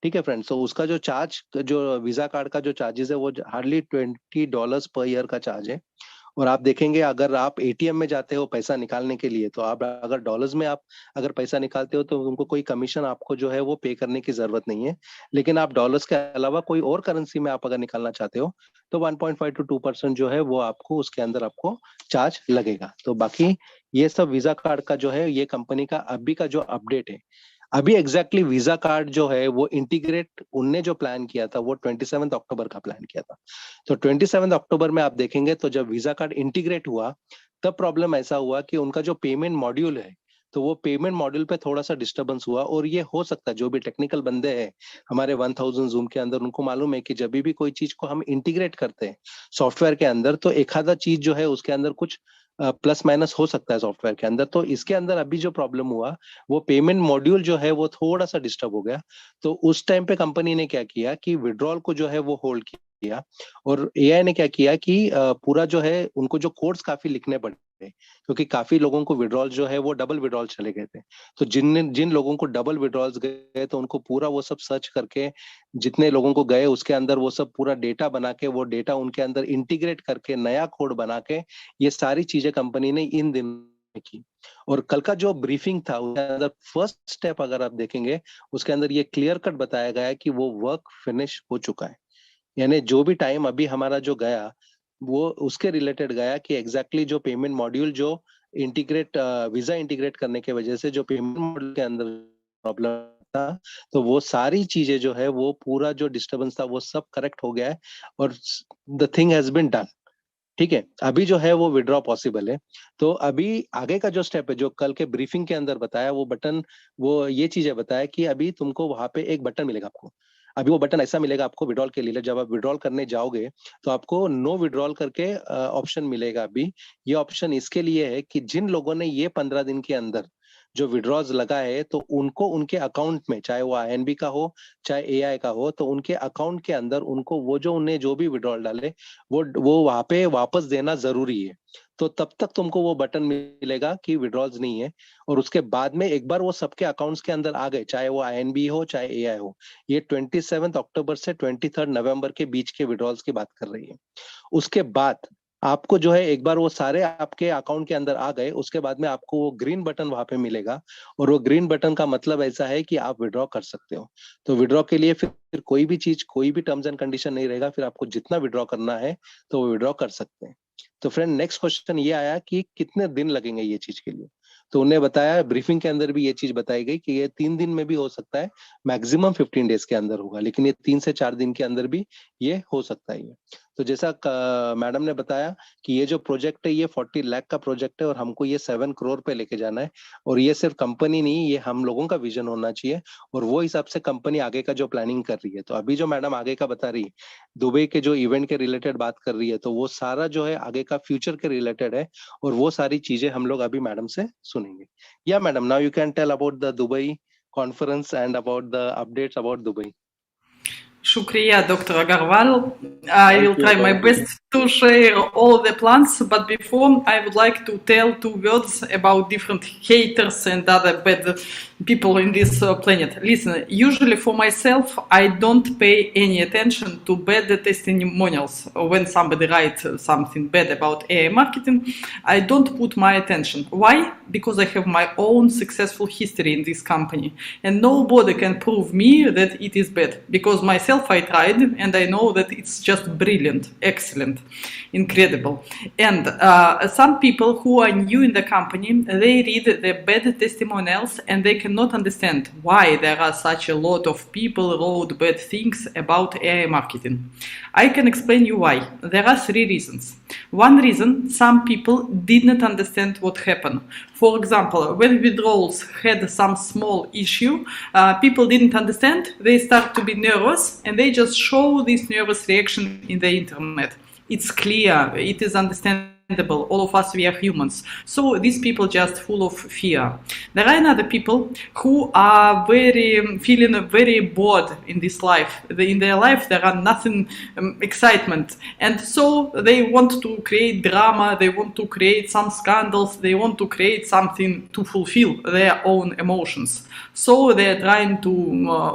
ठीक है फ्रेंड्स, तो उसका जो चार्ज, जो वीजा कार्ड का जो चार्जेस है वो हार्डली $20 पर ईयर का चार्ज है। और आप देखेंगे अगर आप एटीएम में जाते हो पैसा निकालने के लिए, तो आप अगर डॉलर्स में आप अगर पैसा निकालते हो तो उनको कोई कमीशन आपको जो है वो पे करने की जरूरत नहीं है। लेकिन आप डॉलर्स के अलावा कोई और करेंसी में आप अगर निकालना चाहते हो तो 1.5 to 2% जो है वो आपको उसके अंदर आपको चार्ज लगेगा। तो बाकी ये सब वीजा कार्ड का जो है ये कंपनी का अभी का जो अपडेट है। अभी एग्जैक्टली वीजा कार्ड जो है वो इंटीग्रेट उनने जो प्लान किया था वो 27 अक्टूबर का प्लान किया था। तो 27 अक्टूबर में आप देखेंगे तो जब वीजा कार्ड इंटीग्रेट हुआ तब प्रॉब्लम ऐसा हुआ कि उनका जो पेमेंट मॉड्यूल है तो वो पेमेंट मॉड्यूल पे थोड़ा सा डिस्टर्बेंस हुआ। और ये हो सकता है जो भी टेक्निकल बंदे हैं हमारे 1000 जूम के अंदर, उनको मालूम है कि जब भी कोई चीज को हम इंटीग्रेट करते हैं सॉफ्टवेयर के अंदर तो एक आधा चीज जो है उसके अंदर कुछ प्लस माइनस हो सकता है सॉफ्टवेयर के अंदर। तो इसके अंदर अभी जो प्रॉब्लम हुआ वो पेमेंट मॉड्यूल जो है वो थोड़ा सा डिस्टर्ब हो गया। तो उस टाइम पे कंपनी ने क्या किया कि विड्रॉल को जो है वो होल्ड किया। और एआई ने क्या किया कि पूरा जो है उनको जो कोड्स काफी लिखने पड़े क्योंकि काफी लोगों को विड्रॉल जो है वो डबल विड्रॉल चले गए थे। तो जिन लोगों को डबल विड्रॉल्स गए तो उनको पूरा वो सब सर्च करके, जितने लोगों को गए उसके अंदर वो सब पूरा डेटा बना के, वो डेटा उनके अंदर इंटीग्रेट करके नया कोड बना के ये सारी चीजें कंपनी ने इन दिनों की। और कल का जो ब्रीफिंग था उसके अंदर फर्स्ट स्टेप अगर आप देखेंगे उसके अंदर ये क्लियर कट बताया गया है कि वो वर्क फिनिश हो चुका है। यानी जो भी टाइम अभी हमारा जो गया वो उसके रिलेटेड गया कि एग्जैक्टली जो पेमेंट मॉड्यूल जो इंटीग्रेट वीजा इंटीग्रेट करने की वजह से जो पेमेंट मॉड्यूल के अंदर प्रॉब्लम था तो वो सारी चीजें जो है वो पूरा जो डिस्टर्बेंस था वो सब करेक्ट हो गया है और the thing has been done. ठीक है, अभी जो है वो विड्रॉ पॉसिबल है। तो अभी आगे का जो स्टेप है जो कल के ब्रीफिंग के अंदर बताया वो बटन, वो ये चीजें बताया कि अभी तुमको वहां पे एक बटन मिलेगा आपको। अभी वो बटन ऐसा मिलेगा आपको विड्रॉल के लिए, जब आप विड्रॉल करने जाओगे तो आपको नो विड्रॉल करके ऑप्शन मिलेगा। अभी ये ऑप्शन इसके लिए है कि जिन लोगों ने ये 15 दिन के अंदर जो विड्रॉल्स लगा है तो उनको उनके अकाउंट में, चाहे वो आईएनबी का हो चाहे एआई का हो, तो उनके अकाउंट के अंदर उनको वो जो उन्हें जो भी विड्रॉल डाले वो वहां पे वापस देना जरूरी है। तो तब तक तुमको वो बटन मिलेगा कि विड्रॉल्स नहीं है। और उसके बाद में एक बार वो सबके अकाउंट्स के अंदर आ गए, चाहे वो आईएनबी हो चाहे एआई हो, ये 27 अक्टूबर से 23 नवंबर के बीच के विड्रॉल्स की बात कर रही है। उसके बाद आपको जो है एक बार वो सारे आपके अकाउंट के अंदर आ गए उसके बाद में आपको वो ग्रीन बटन वहां पे मिलेगा। और वो ग्रीन बटन का मतलब ऐसा है कि आप विड्रॉ कर सकते हो। तो विड्रॉ के लिए फिर कोई भी चीज, कोई भी टर्म्स एंड कंडीशन नहीं रहेगा, फिर आपको जितना विड्रॉ करना है तो वो विड्रॉ कर सकते हैं। तो फ्रेंड नेक्स्ट क्वेश्चन ये आया कि कितने दिन लगेंगे ये चीज के लिए। तो उन्हें बताया, ब्रीफिंग के अंदर भी ये चीज बताई गई कि ये 3 दिन में भी हो सकता है, मैक्सिमम 15 डेज के अंदर होगा, लेकिन ये 3 से 4 दिन के अंदर भी ये हो सकता है। ये तो जैसा मैडम ने बताया कि ये जो प्रोजेक्ट है ये 40 लाख का प्रोजेक्ट है और हमको ये 7 करोड़ पे लेके जाना है। और ये सिर्फ कंपनी नहीं, ये हम लोगों का विजन होना चाहिए और वो हिसाब से कंपनी आगे का जो प्लानिंग कर रही है। तो अभी जो मैडम आगे का बता रही, दुबई के जो इवेंट के रिलेटेड बात कर रही है, तो वो सारा जो है आगे का फ्यूचर के रिलेटेड है और वो सारी चीजें हम लोग अभी मैडम से सुनेंगे। या madam, now you can tell about the Dubai conference and about the updates about Dubai. Shukriya, Dr. Agarwal. I will try my best to share all the plans, but before I would like to tell 2 words about different haters and other bad people in this planet. Listen, usually for myself, I don't pay any attention to bad testimonials. When somebody writes something bad about AI marketing, I don't put my attention. Why? Because I have my own successful history in this company, and nobody can prove me that it is bad, because myself I tried and I know that it's just brilliant, excellent, incredible. And some people who are new in the company, they read the bad testimonials and they can cannot understand why there are such a lot of people wrote bad things about AI marketing. I can explain you why. There are 3 reasons. One reason, some people did not understand what happened. For example, when withdrawals had some small issue, people didn't understand, they start to be nervous, and they just show this nervous reaction in the internet. It's clear, it is understandable. All of us, we are humans. So these people just full of fear. There are other people who are feeling very bored in this life. In their life, there are nothing excitement. And so they want to create drama, they want to create some scandals, they want to create something to fulfill their own emotions. So they are trying to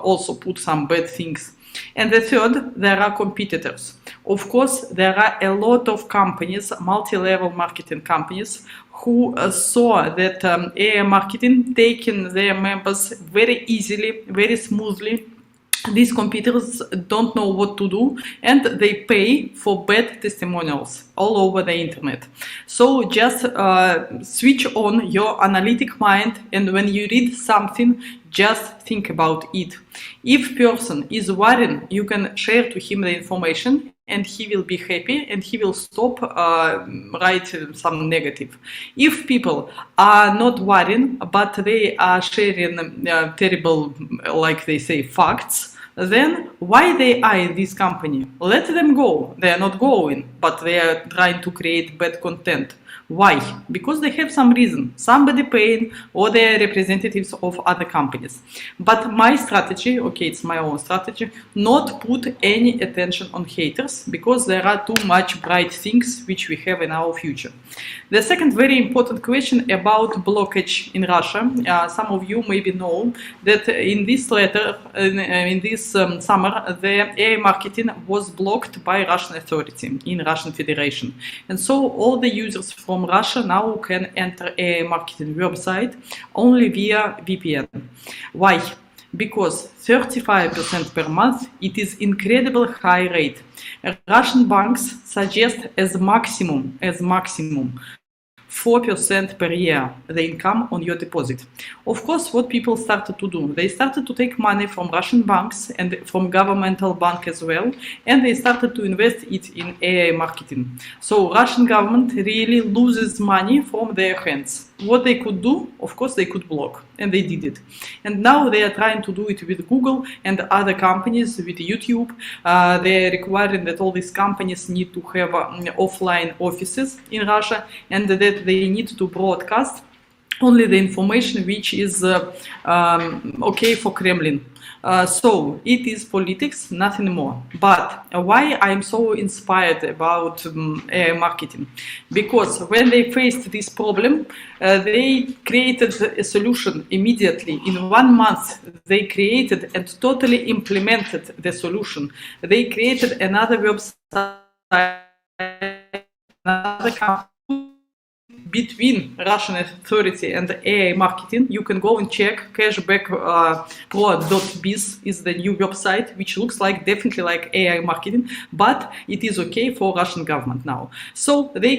also put some bad things. And the third, there are competitors. Of course, there are a lot of companies, multi-level marketing companies, who saw that AI marketing taking their members very easily, very smoothly. These competitors don't know what to do, and they pay for bad testimonials all over the internet. So just switch on your analytic mind, and when you read something, just think about it. If person is worrying, you can share to him the information, and he will be happy, and he will stop writing some negative. If people are not worrying, but they are sharing terrible, like they say, facts, then why they are this company? Let them go. They are not going, but they are trying to create bad content. Why? Because they have some reason, somebody paying, or they are representatives of other companies. But my strategy, okay, it's my own strategy, not put any attention on haters, because there are too much bright things which we have in our future. The second very important question about blockage in Russia. Some of you maybe know that in this letter, in this summer, the AI marketing was blocked by Russian authority in Russian Federation. And so all the users from Russia now can enter AI marketing website only via VPN. Why? Because 35% per month, it is incredible high rate. Russian banks suggest as maximum 4% per year, the income on your deposit. Of course, what people started to do, they started to take money from Russian banks and from governmental bank as well, and they started to invest it in AI marketing. So Russian government really loses money from their hands. What they could do, of course, they could block, and they did it. And now they are trying to do it with Google and other companies, with YouTube. They are requiring that all these companies need to have offline offices in Russia, and that they need to broadcast only the information which is okay for Kremlin. So it is politics, nothing more. But why I'm so inspired about AI marketing? Because when they faced this problem, they created a solution immediately. In 1 month, they created and totally implemented the solution. They created another website, another company between Russian authority and AI marketing. You can go and check. Cashbackpro.biz is the new website, which looks like definitely like AI marketing, but it is okay for Russian government now. So they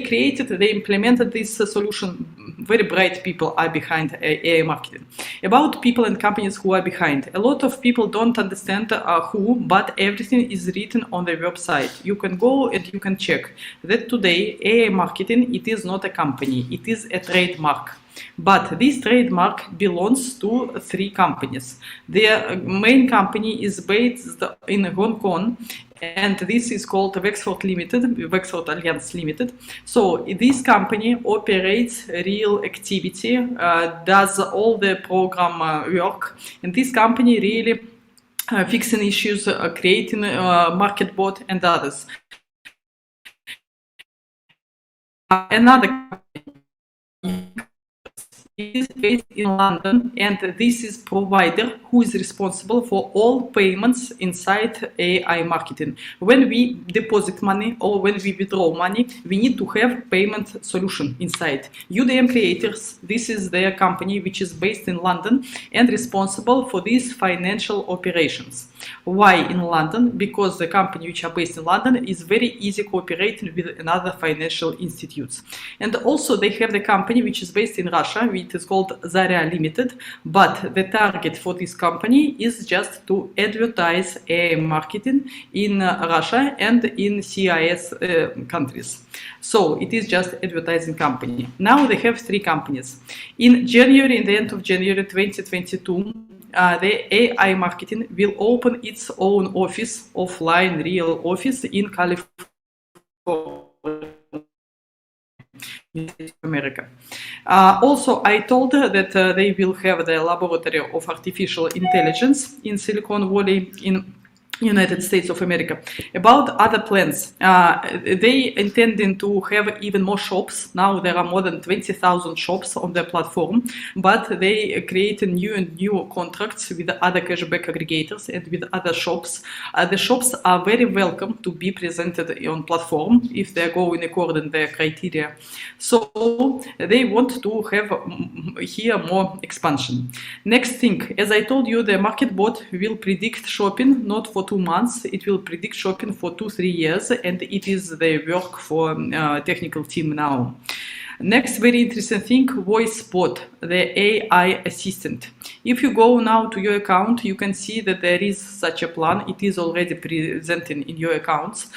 implemented this solution. Very bright people are behind AI marketing. About people and companies who are behind, a lot of people don't understand who, but everything is written on the website. You can go and you can check that today AI marketing, it is not a company. It is a trademark. But this trademark belongs to 3 companies. Their main company is based in Hong Kong, and this is called Wexford Alliance Limited. So this company operates real activity, does all the program work, and this company really fixing issues, creating a market bot and others. Another company is based in London, and this is provider who is responsible for all payments inside AI marketing. When we deposit money or when we withdraw money, we need to have payment solution inside. UDM Creators, this is their company which is based in London and responsible for these financial operations. Why in London? Because the company which are based in London is very easy cooperating with another financial institutes. And also they have the company which is based in Russia, it is called Zarya Limited, but the target for this company is just to advertise AI marketing in Russia and in CIS countries. So it is just advertising company. Now they have 3 companies. In the end of January 2022, the AI marketing will open its own office, offline real office in California, America. Also, I told that they will have the laboratory of artificial intelligence in Silicon Valley in United States of America. About other plans, they intending to have even more shops. Now there are more than 20,000 shops on their platform, but they create new and new contracts with other cashback aggregators and with other shops. The shops are very welcome to be presented on platform if they go in accordance with their criteria. So they want to have here more expansion. Next thing, as I told you, the market bot will predict shopping not for 2 months, it will predict shopping for 2-3 years, and it is the work for technical team now. Next very interesting thing, voice bot, the AI assistant. If you go now to your account, you can see that there is such a plan. It is already presented in your accounts.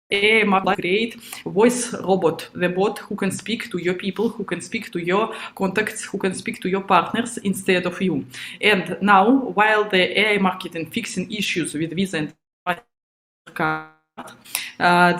AI might create voice robot, the bot who can speak to your people, who can speak to your contacts, who can speak to your partners instead of you. And now, while the AI marketing fixing issues with Visa and MasterCard,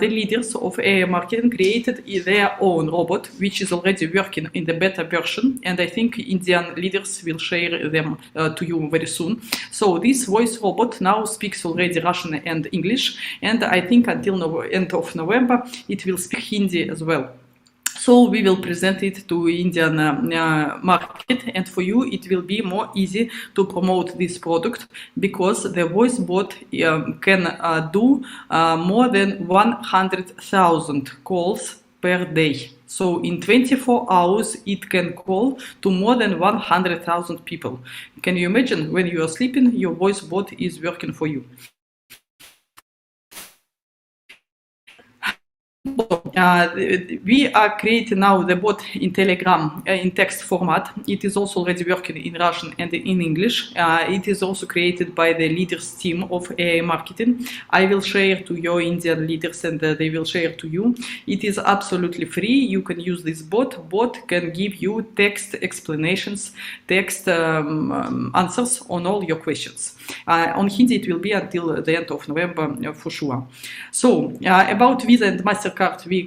the leaders of AI marketing created their own robot, which is already working in the beta version, and I think Indian leaders will share them to you very soon. So this voice robot now speaks already Russian and English, and I think until end of November it will speak Hindi as well. So we will present it to Indian market, and for you it will be more easy to promote this product because the voice bot can do more than 100,000 calls per day. So in 24 hours it can call to more than 100,000 people. Can you imagine when you are sleeping, your voice bot is working for you? We are creating now the bot in Telegram in text format. It is also already working in Russian and in English. It is also created by the leaders team of AI marketing. I will share to your Indian leaders and they will share to you. It is absolutely free. You can use this bot. Bot can give you text explanations, text answers on all your questions. On Hindi it will be until the end of November for sure. So about Visa and MasterCard, we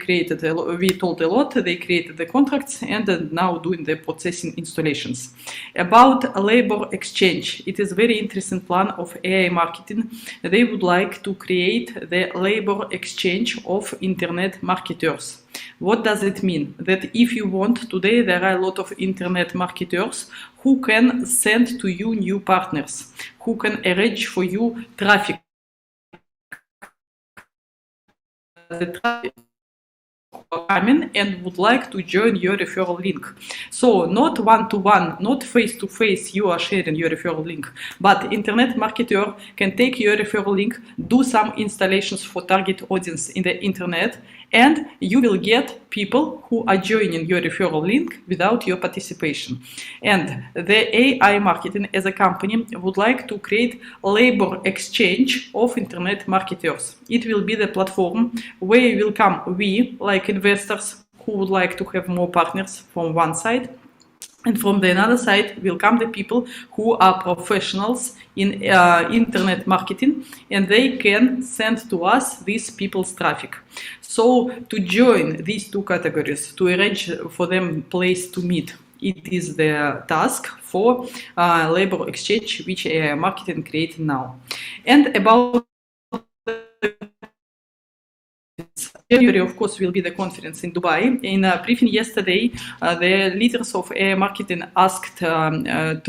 told a lot. They created the contracts and now doing the processing installations. About labor exchange, it is very interesting plan of AI marketing. They would like to create the labor exchange of internet marketers. What does it mean? That if you want, today there are a lot of internet marketers who can send to you new partners, who can arrange for you traffic. The traffic and would like to join your referral link. So not one-to-one, not face-to-face you are sharing your referral link, but internet marketer can take your referral link, do some installations for target audience in the internet, and you will get people who are joining your referral link without your participation. And the AI marketing as a company would like to create labor exchange of internet marketers. It will be the platform where will come we, like investors who would like to have more partners from one side, and from the other side will come the people who are professionals in internet marketing, and they can send to us these people's traffic. So to join these two categories, to arrange for them place to meet, it is the task for labor exchange, which AI marketing creating now. And about January, of course, will be the conference in Dubai. In a briefing yesterday, the leaders of AI marketing asked the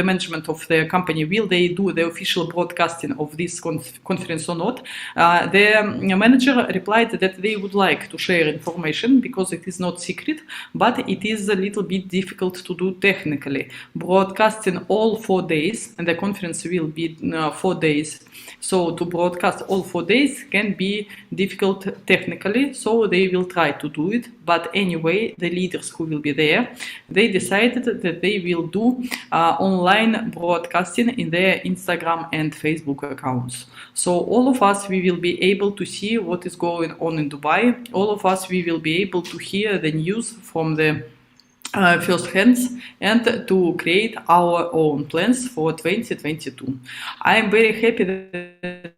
management of the company, will they do the official broadcasting of this conference or not? The manager replied that they would like to share information because it is not secret, but it is a little bit difficult to do technically. Broadcasting all 4 days, and the conference will be 4 days. So to broadcast all 4 days can be difficult difficult technically, so they will try to do it. But anyway, the leaders who will be there, they decided that they will do online broadcasting in their Instagram and Facebook accounts. So all of us, we will be able to see what is going on in Dubai. All of us, we will be able to hear the news from the first hands and to create our own plans for 2022. I am very happy that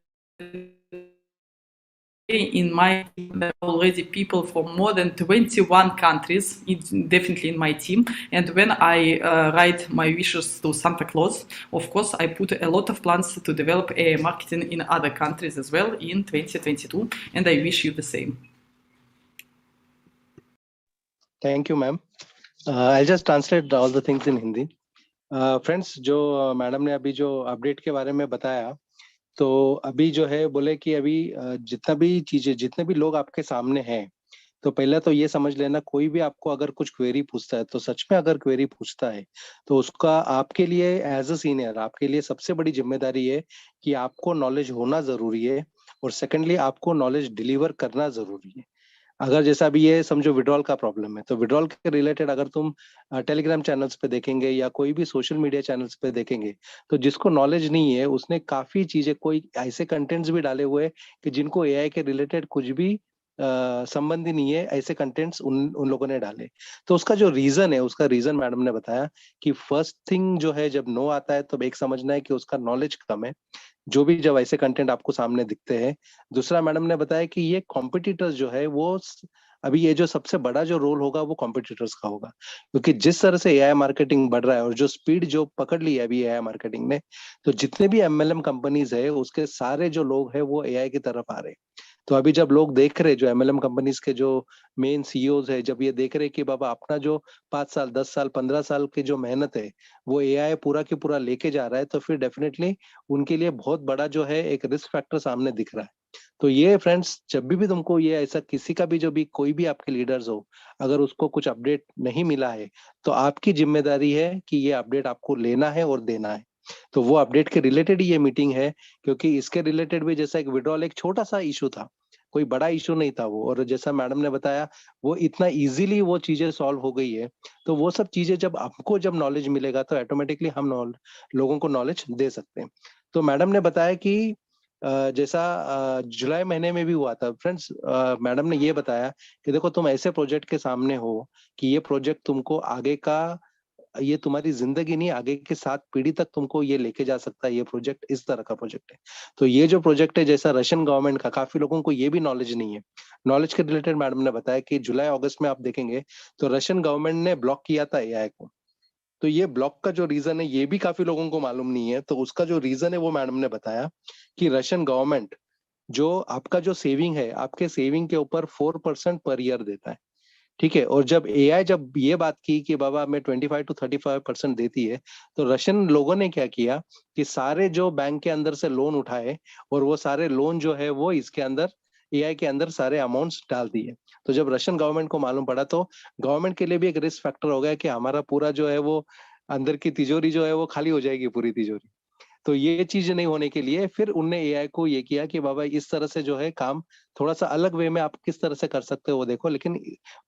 in my team there are already people from more than 21 countries, definitely in my team. And when I write my wishes to Santa Claus, of course, I put a lot of plans to develop AI marketing in other countries as well in 2022, and I wish you the same. Thank you, ma'am. I'll just translate all the things in Hindi. Friends, जो madam ने अभी जो update के बारे में बताया, तो अभी जो है बोले कि अभी जितना भी चीजें, जितने भी लोग आपके सामने हैं, तो पहले तो ये समझ लेना, कोई भी आपको अगर कुछ क्वेरी पूछता है, तो सच में अगर क्वेरी पूछता है, तो उसका आपके लिए एज अ सीनियर, आपके लिए सबसे बड़ी जिम्मेदारी है कि आपको नॉलेज होना जरूरी है, और सेकेंडली आपको नॉलेज डिलीवर करना जरूरी है। अगर जैसा अभी ये समझो विड्रॉल का प्रॉब्लम है, तो विड्रॉल के रिलेटेड अगर तुम टेलीग्राम चैनल्स पे देखेंगे या कोई भी सोशल मीडिया चैनल्स पे देखेंगे, तो जिसको नॉलेज नहीं है उसने काफी चीजें, कोई ऐसे कंटेंट्स भी डाले हुए कि जिनको एआई के रिलेटेड कुछ भी संबंधी नहीं है, ऐसे कंटेंट्स उन लोगों ने डाले। तो उसका जो रीजन है, उसका रीजन मैडम ने बताया कि फर्स्ट थिंग जो है, जब नो आता है तो एक समझना है कि उसका नॉलेज कम है, जो भी जब ऐसे कंटेंट आपको सामने दिखते हैं। दूसरा मैडम ने बताया कि ये कॉम्पिटिटर्स जो है वो अभी ये जो सबसे बड़ा जो रोल होगा वो कॉम्पिटिटर्स का होगा, क्योंकि जिस तरह से एआई मार्केटिंग बढ़ रहा है और जो स्पीड जो पकड़ ली है अभी एआई मार्केटिंग ने, तो जितने भी एमएलएम कंपनीज है उसके सारे जो लोग हैं वो एआई की तरफ आ रहे हैं। तो अभी जब लोग देख रहे, जो एमएलएम कंपनीज के जो मेन सीईओज है, जब ये देख रहे कि बाबा अपना जो 5 साल 10 साल 15 साल की जो मेहनत है वो एआई पूरा की पूरा लेके जा रहा है, तो फिर डेफिनेटली उनके लिए बहुत बड़ा जो है एक रिस्क फैक्टर सामने दिख रहा है। तो ये फ्रेंड्स, जब भी तुमको ये ऐसा किसी का भी, जो भी कोई भी आपके लीडर्स हो, अगर उसको कुछ अपडेट नहीं मिला है, तो आपकी जिम्मेदारी है कि ये अपडेट आपको लेना है और देना है। तो वो अपडेट के रिलेटेड ही ये मीटिंग है, क्योंकि इसके रिलेटेड भी जैसा एक विड्रॉल एक छोटा सा इशू था, कोई बड़ा इशू नहीं था वो, और जैसा मैडम ने बताया वो इतना इजीली वो चीजें सॉल्व हो गई है। तो वो सब चीजें जब हमको जब नॉलेज मिलेगा तो ऑटोमेटिकली हम लोगों को नॉलेज दे सकते हैं। तो मैडम ने बताया कि जैसा जुलाई महीने में भी हुआ था फ्रेंड्स, मैडम ने ये बताया कि देखो तुम ऐसे प्रोजेक्ट के सामने हो कि ये प्रोजेक्ट तुमको आगे का, ये तुम्हारी जिंदगी नहीं, आगे के 7 पीढ़ी तक तुमको ये लेके जा सकता है। ये प्रोजेक्ट इस तरह का प्रोजेक्ट है। तो ये जो प्रोजेक्ट है, जैसा रशियन गवर्नमेंट का, काफी लोगों को ये भी नॉलेज नहीं है। नॉलेज के रिलेटेड मैडम ने बताया कि जुलाई अगस्त में आप देखेंगे तो रशियन गवर्नमेंट ने ब्लॉक किया था एआई को। तो ये ब्लॉक का जो रीजन है ये भी काफी लोगों को मालूम नहीं है। तो उसका जो रीजन है वो मैडम ने बताया कि रशियन गवर्नमेंट जो आपका जो सेविंग है, आपके सेविंग के ऊपर 4% पर ईयर देता है, ठीक है। और जब एआई जब ये बात की कि बाबा मैं 25 to 35% देती है, तो रशियन लोगों ने क्या किया कि सारे जो बैंक के अंदर से लोन उठाए और वो सारे लोन जो है वो इसके अंदर एआई के अंदर सारे अमाउंट्स डाल दिए। तो जब रशियन गवर्नमेंट को मालूम पड़ा, तो गवर्नमेंट के लिए भी एक रिस्क फैक्टर हो गया कि हमारा पूरा जो है वो अंदर की तिजोरी जो है वो खाली हो जाएगी, पूरी तिजोरी। तो ये चीज नहीं होने के लिए फिर उनने एआई को ये किया कि बाबा इस तरह से जो है काम थोड़ा सा अलग वे में आप किस तरह से कर सकते हो वो देखो। लेकिन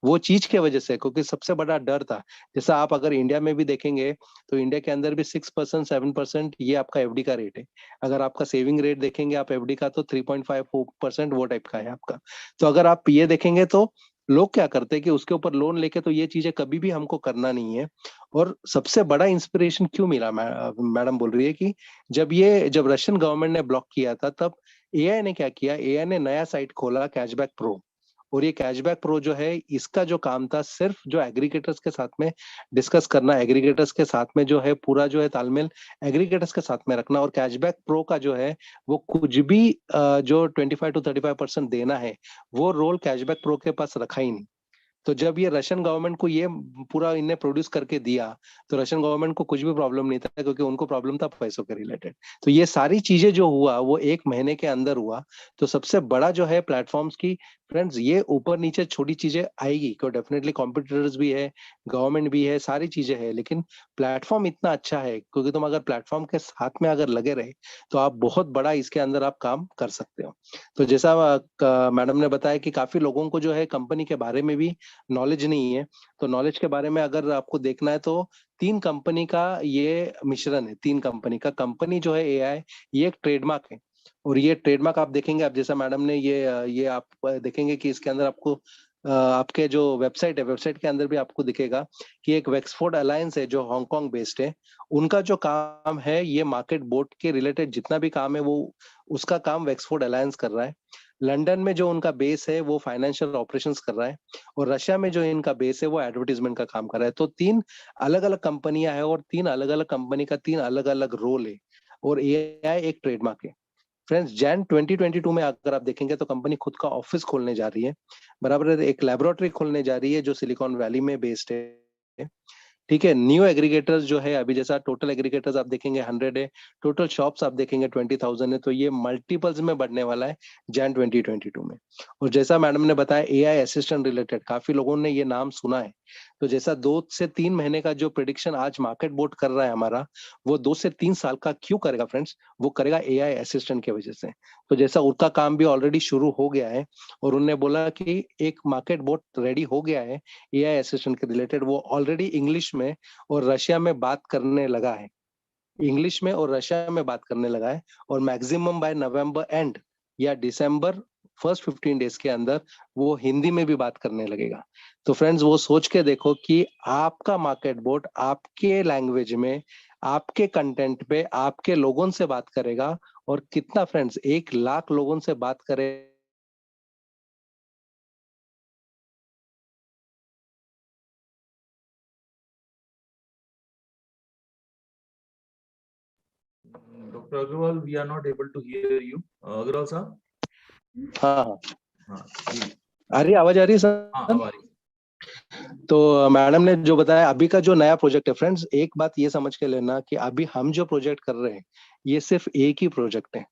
वो चीज के वजह से, क्योंकि सबसे बड़ा डर था, जैसा आप अगर इंडिया में भी देखेंगे तो इंडिया के अंदर भी 6% 7% ये आपका एफडी का रेट है। अगर आपका सेविंग रेट देखेंगे आप एफडी का, तो 3.5% वो टाइप का है आपका। तो अगर आप ये देखेंगे तो लोग क्या करते हैं कि उसके ऊपर लोन लेके, तो ये चीजें कभी भी हमको करना नहीं है। और सबसे बड़ा इंस्पिरेशन क्यों मिला, मैडम बोल रही है कि जब रशियन गवर्नमेंट ने ब्लॉक किया था, तब एआई ने क्या किया, एआई ने नया साइट खोला कैशबैक प्रो। और ये कैशबैक प्रो जो है, इसका जो काम था सिर्फ जो एग्रीगेटर्स के साथ में डिस्कस करना, एग्रीगेटर्स के साथ में जो है पूरा जो है तालमेल एग्रीगेटर्स के साथ में रखना। और कैशबैक प्रो का जो है वो कुछ भी जो 25 to 35% देना है, वो रोल कैशबैक प्रो के पास रखा ही नहीं। तो जब ये रशियन गवर्नमेंट को ये पूरा इन्हें प्रोड्यूस करके दिया तो रशियन गवर्नमेंट को कुछ भी प्रॉब्लम नहीं था, क्योंकि उनको प्रॉब्लम था पैसों के रिलेटेड। तो ये सारी चीजें जो हुआ वो 1 महीने के अंदर हुआ। तो सबसे बड़ा जो है प्लेटफॉर्म्स की, फ्रेंड्स, ये ऊपर नीचे छोटी चीजें आएगी, क्यों डेफिनेटली कॉम्पिटिटर्स भी है, गवर्नमेंट भी है, सारी चीजें है, लेकिन प्लेटफॉर्म इतना अच्छा है, क्योंकि तुम अगर प्लेटफॉर्म के साथ में अगर लगे रहे तो आप बहुत बड़ा इसके अंदर आप काम कर सकते हो। तो जैसा मैडम ने बताया कि काफी लोगों को जो है कंपनी के बारे में भी नॉलेज नहीं है। तो नॉलेज के बारे में अगर आपको देखना है तो 3 कंपनी का ये मिश्रण है। 3 कंपनी का, कंपनी जो है एआई, ये एक ट्रेडमार्क है। और ये ट्रेडमार्क आप देखेंगे, आप जैसा मैडम ने ये आप देखेंगे कि इसके अंदर आपको आपके जो वेबसाइट है, वेबसाइट के अंदर भी आपको दिखेगा कि एक वेक्सफोर्ड अलायंस है जो हांगकांग बेस्ड है। उनका जो काम है, ये मार्केट बोर्ड के रिलेटेड जितना भी काम है वो उसका काम वेक्सफोर्ड अलायंस कर रहा है। लंदन में जो उनका बेस है वो फाइनेंशियल ऑपरेशंस कर रहा है, और रशिया में जो इनका बेस है वो एडवर्टीजमेंट का काम कर रहा है। तो 3 अलग अलग कंपनियां हैं, और 3 अलग अलग कंपनी का 3 अलग अलग रोल है, और एआई एक ट्रेडमार्क है। फ्रेंड्स, जैन 2022 में अगर आप देखेंगे तो कंपनी खुद का ऑफिस खोलने जा रही है, बराबर है, एक लेबोरेटरी खोलने जा रही है जो सिलिकॉन वैली में बेस्ड है। ठीक है, न्यू एग्रीगेटर्स जो है, अभी जैसा टोटल एग्रीगेटर्स आप देखेंगे 100 है, टोटल शॉप्स आप देखेंगे 20,000 है, तो ये मल्टीपल्स में बढ़ने वाला है जैन 2022 में। और जैसा मैडम ने बताया एआई असिस्टेंट रिलेटेड, काफी लोगों ने ये नाम सुना है। तो जैसा 2 से 3 महीने का जो प्रिडिक्शन आज मार्केट बोर्ड कर रहा है हमारा, वो 2 से 3 साल का क्यों करेगा फ्रेंड्स? वो करेगा एआई असिस्टेंट की वजह से। तो जैसा उसका काम भी ऑलरेडी शुरू हो गया है, और उन्होंने बोला कि एक मार्केट बोर्ड रेडी हो गया है एआई असिस्टेंट के रिलेटेड, वो ऑलरेडी इंग्लिश में और रशिया में बात करने लगा है। इंग्लिश में और रशिया में बात करने लगा है, और मैक्सिमम बाय नवंबर एंड या दिसंबर फर्स्ट 15 डेज के अंदर वो हिंदी में भी बात करने लगेगा। तो फ्रेंड्स, वो सोच के देखो कि आपका मार्केट बोर्ड आपके लैंग्वेज में, आपके कंटेंट पे, आपके लोगों से बात करेगा, और कितना फ्रेंड्स, 1 लाख लोगों से बात करे। Dr. Agarwal, we are not able to hear you. Agarwal साहब? हाँ हाँ, हाँ जी, आ रही आवाज, आ रही है हाँ सर? अब आ रही। तो मैडम ने जो बताया अभी का जो नया प्रोजेक्ट है, फ्रेंड्स, एक बात ये समझ के लेना कि अभी हम जो प्रोजेक्ट कर रहे हैं ये सिर्फ एक ही प्रोजेक्ट है।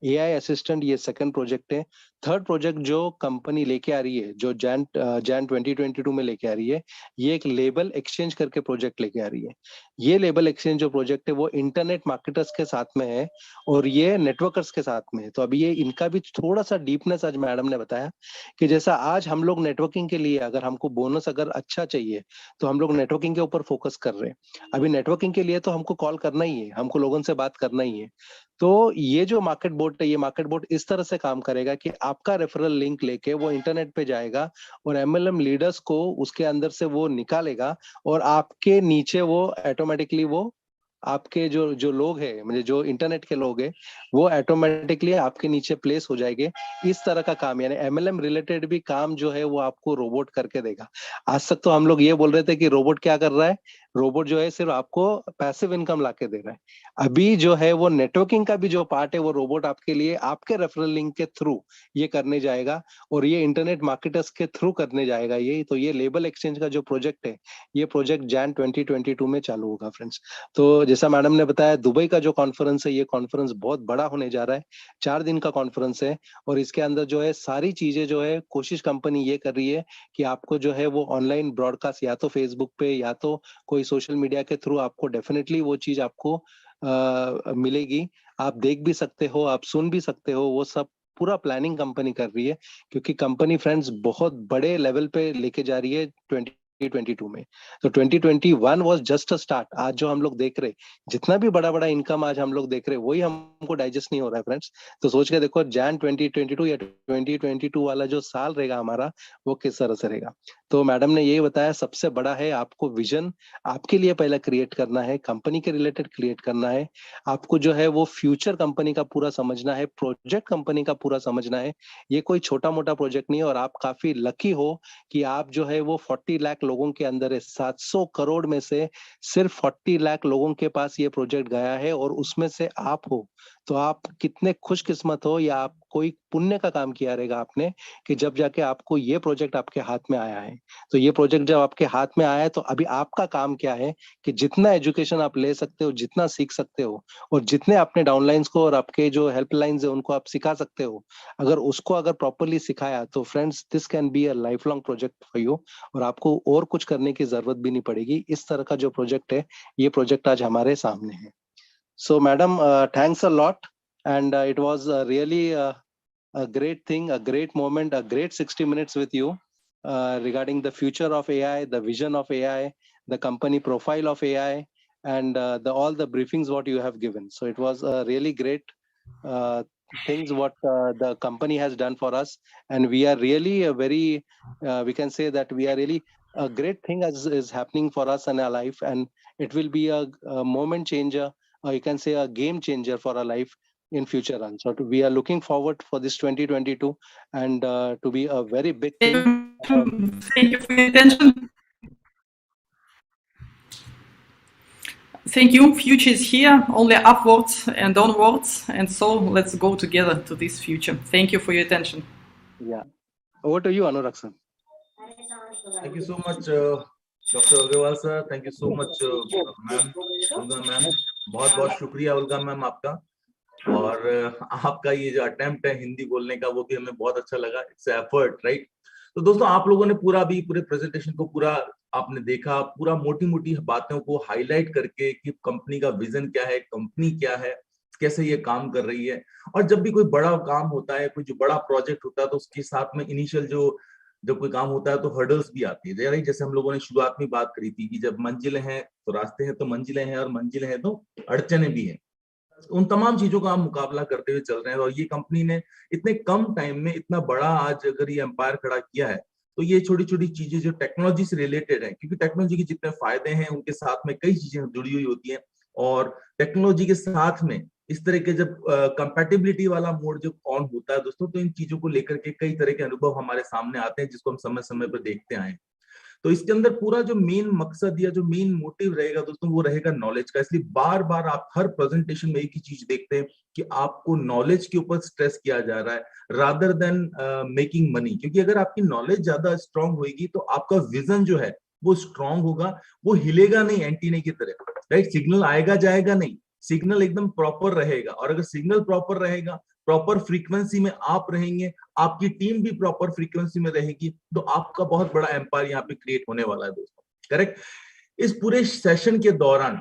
एआई असिस्टेंट ये सेकंड प्रोजेक्ट है। थर्ड प्रोजेक्ट जो कंपनी लेके आ रही है, जो जैन 2022 में लेके आ रही है, ये एक लेबल एक्सचेंज करके प्रोजेक्ट लेके आ रही है। ये लेबल एक्सचेंज जो प्रोजेक्ट है वो इंटरनेट मार्केटर्स के साथ में है, और ये नेटवर्कर्स के साथ में है। तो अभी ये इनका भी थोड़ा सा डीपनेस आज मैडम ने बताया कि जैसा आज हम लोग नेटवर्किंग के लिए अगर हमको बोनस अगर अच्छा चाहिए तो हम लोग नेटवर्किंग के ऊपर फोकस कर रहे हैं। अभी नेटवर्किंग के लिए तो हमको कॉल करना ही है, हमको लोगों से बात करना ही है। तो ये जो मार्केट बोर्ड है, ये मार्केट बोर्ड इस तरह से काम करेगा कि आपका रेफरल लिंक लेके वो इंटरनेट पे जाएगा, और एमएलएम लीडर्स को उसके अंदर से वो निकालेगा, और आपके नीचे वो ऑटोमेटिकली वो आपके जो जो लोग हैं, मतलब जो इंटरनेट के लोग हैं, वो ऑटोमेटिकली आपके नीचे प्लेस हो जाएंगे। इस तरह का काम, यानी एमएलएम रिलेटेड भी काम जो है वो आपको रोबोट करके देगा। आज तक तो हम लोग ये बोल रहे थे कि रोबोट क्या कर रहा है, रोबोट जो है सिर्फ आपको पैसिव इनकम लाके दे रहा है। अभी जो है वो नेटवर्किंग का भी जो पार्ट है वो रोबोट आपके लिए आपके रेफरल लिंक के थ्रू ये करने जाएगा, और ये इंटरनेट मार्केटर्स के थ्रू करने जाएगा ये। तो ये लेबल एक्सचेंज का जो प्रोजेक्ट है, ये प्रोजेक्ट जैन 2022 में चालू होगा फ्रेंड्स। तो जैसा मैडम ने बताया, दुबई का जो कॉन्फ्रेंस है, ये कॉन्फ्रेंस बहुत बड़ा होने जा रहा है। 4 दिन का कॉन्फ्रेंस है, और इसके अंदर जो है सारी चीजें जो है कोशिश कंपनी ये कर रही है कि आपको जो है वो ऑनलाइन ब्रॉडकास्ट, या तो फेसबुक पे या तो कोई सोशल मीडिया के थ्रू आपको डेफिनेटली वो चीज आपको मिलेगी। आप देख भी सकते हो, आप सुन भी सकते हो, वो सब पूरा प्लानिंग कंपनी कर रही है, क्योंकि कंपनी फ्रेंड्स बहुत बड़े लेवल पे लेके जा रही है 2022 में। तो 2021 वाज जस्ट अ स्टार्ट। आज जो हम लोग देख रहे, जितना भी बड़ा बड़ा इनकम आज हम लोग देख रहे, वही हमको डाइजेस्ट नहीं हो रहा है फ्रेंड्स। तो सोच के देखो, जैन 2022 या 2022 वाला जो साल रहेगा हमारा, वो किस तरह से रहेगा। तो मैडम ने यही बताया, सबसे बड़ा है आपको विजन आपके लिए पहले क्रिएट करना है, कंपनी के रिलेटेड क्रिएट करना है, आपको जो है वो फ्यूचर कंपनी का पूरा समझना है, प्रोजेक्ट कंपनी का पूरा समझना है। ये कोई छोटा मोटा प्रोजेक्ट नहीं है, और आप काफी लकी हो कि आप जो है वो 40 लाख लोगों के अंदर है। 700 करोड़ में से सिर्फ 40 लाख लोगों के पास ये प्रोजेक्ट गया है, और उसमें से आप हो। तो आप कितने खुशकिस्मत हो, या आप कोई पुण्य का काम किया रहेगा आपने, कि जब जाके आपको ये प्रोजेक्ट आपके हाथ में आया है। तो ये प्रोजेक्ट जब आपके हाथ में आया है तो अभी आपका काम क्या है कि जितना एजुकेशन आप ले सकते हो, जितना सीख सकते हो, और जितने अपने डाउनलाइंस को और आपके जो हेल्पलाइंस है उनको आप सिखा सकते हो, अगर उसको अगर प्रॉपरली सिखाया तो friends this can be a life long project for you, और आपको और कुछ करने की जरूरत भी नहीं पड़ेगी। इस तरह का जो प्रोजेक्ट है, ये प्रोजेक्ट आज हमारे सामने है। So, madam, thanks a lot, and it was really a great thing, a great moment, a great 60 minutes with you regarding the future of AI, the vision of AI, the company profile of AI, and all the briefings what you have given. So it was a really great things what the company has done for us, and we are really a very we can say that we are really a great thing as is happening for us in our life, and it will be a moment changer, or you can say a game changer for our life in future run. So we are looking forward for this 2022 and to be a very big thing. Thank you for your attention. Thank you. Future is here, only upwards and onwards, and so let's go together to this future. Thank you for your attention. Yeah. Over to you, Anurag sir. Thank you so much, Dr. Agarwal sir. Thank you so much, ma'am, Olga ma'am. बहुत बहुत शुक्रिया उल्गा ma'am आपका, और आपका ये जो attempt है हिंदी बोलने का वो भी हमें बहुत अच्छा लगा। It's effort, right? तो दोस्तों आप लोगों ने पूरे प्रेजेंटेशन को पूरा आपने देखा, पूरा मोटी मोटी बातों को हाईलाइट करके कि कंपनी का विजन क्या है, कंपनी क्या है, कैसे ये काम कर रही है। और जब भी कोई बड़ा काम होता है, कोई जो बड़ा प्रोजेक्ट होता है, तो उसके साथ में इनिशियल जब कोई काम होता है तो हर्डल्स भी आती है, राइट? जैसे हम लोगों ने शुरुआत में बात करी थी कि जब मंजिलें हैं तो रास्ते हैं, तो मंजिलें हैं, और मंजिलें हैं तो अड़चने भी हैं। उन तमाम चीजों का हम मुकाबला करते हुए चल रहे हैं, और ये कंपनी ने इतने कम टाइम में इतना बड़ा आज अगर ये एम्पायर खड़ा किया है, तो ये छोटी छोटी चीजें जो टेक्नोलॉजी से रिलेटेड है, क्योंकि टेक्नोलॉजी के जितने फायदे हैं उनके साथ में कई चीजें जुड़ी हुई होती हैं, और टेक्नोलॉजी के साथ में इस तरह के जब कंपैटिबिलिटी वाला मोड जब ऑन होता है दोस्तों, तो इन चीजों को लेकर के कई तरह के अनुभव हमारे सामने आते हैं, जिसको हम समय समय पर देखते आए। तो इसके अंदर पूरा जो मेन मकसद या जो मेन मोटिव रहेगा दोस्तों, वो रहेगा नॉलेज का। इसलिए बार बार आप हर प्रेजेंटेशन में एक ही चीज देखते हैं कि आपको नॉलेज के ऊपर स्ट्रेस किया जा रहा है रादर देन मेकिंग मनी। क्योंकि अगर आपकी नॉलेज ज्यादा स्ट्रांग होगी तो आपका विजन जो है वो स्ट्रांग होगा, वो हिलेगा नहीं एंटीने की तरह, राइट? सिग्नल आएगा जाएगा नहीं, सिग्नल एकदम प्रॉपर रहेगा। और अगर सिग्नल प्रॉपर रहेगा, प्रॉपर फ्रीक्वेंसी में आप रहेंगे, आपकी टीम भी प्रॉपर फ्रीक्वेंसी में रहेगी, तो आपका बहुत बड़ा एम्पायर यहाँ पे क्रिएट होने वाला है दोस्तों, करेक्ट? इस पूरे सेशन के दौरान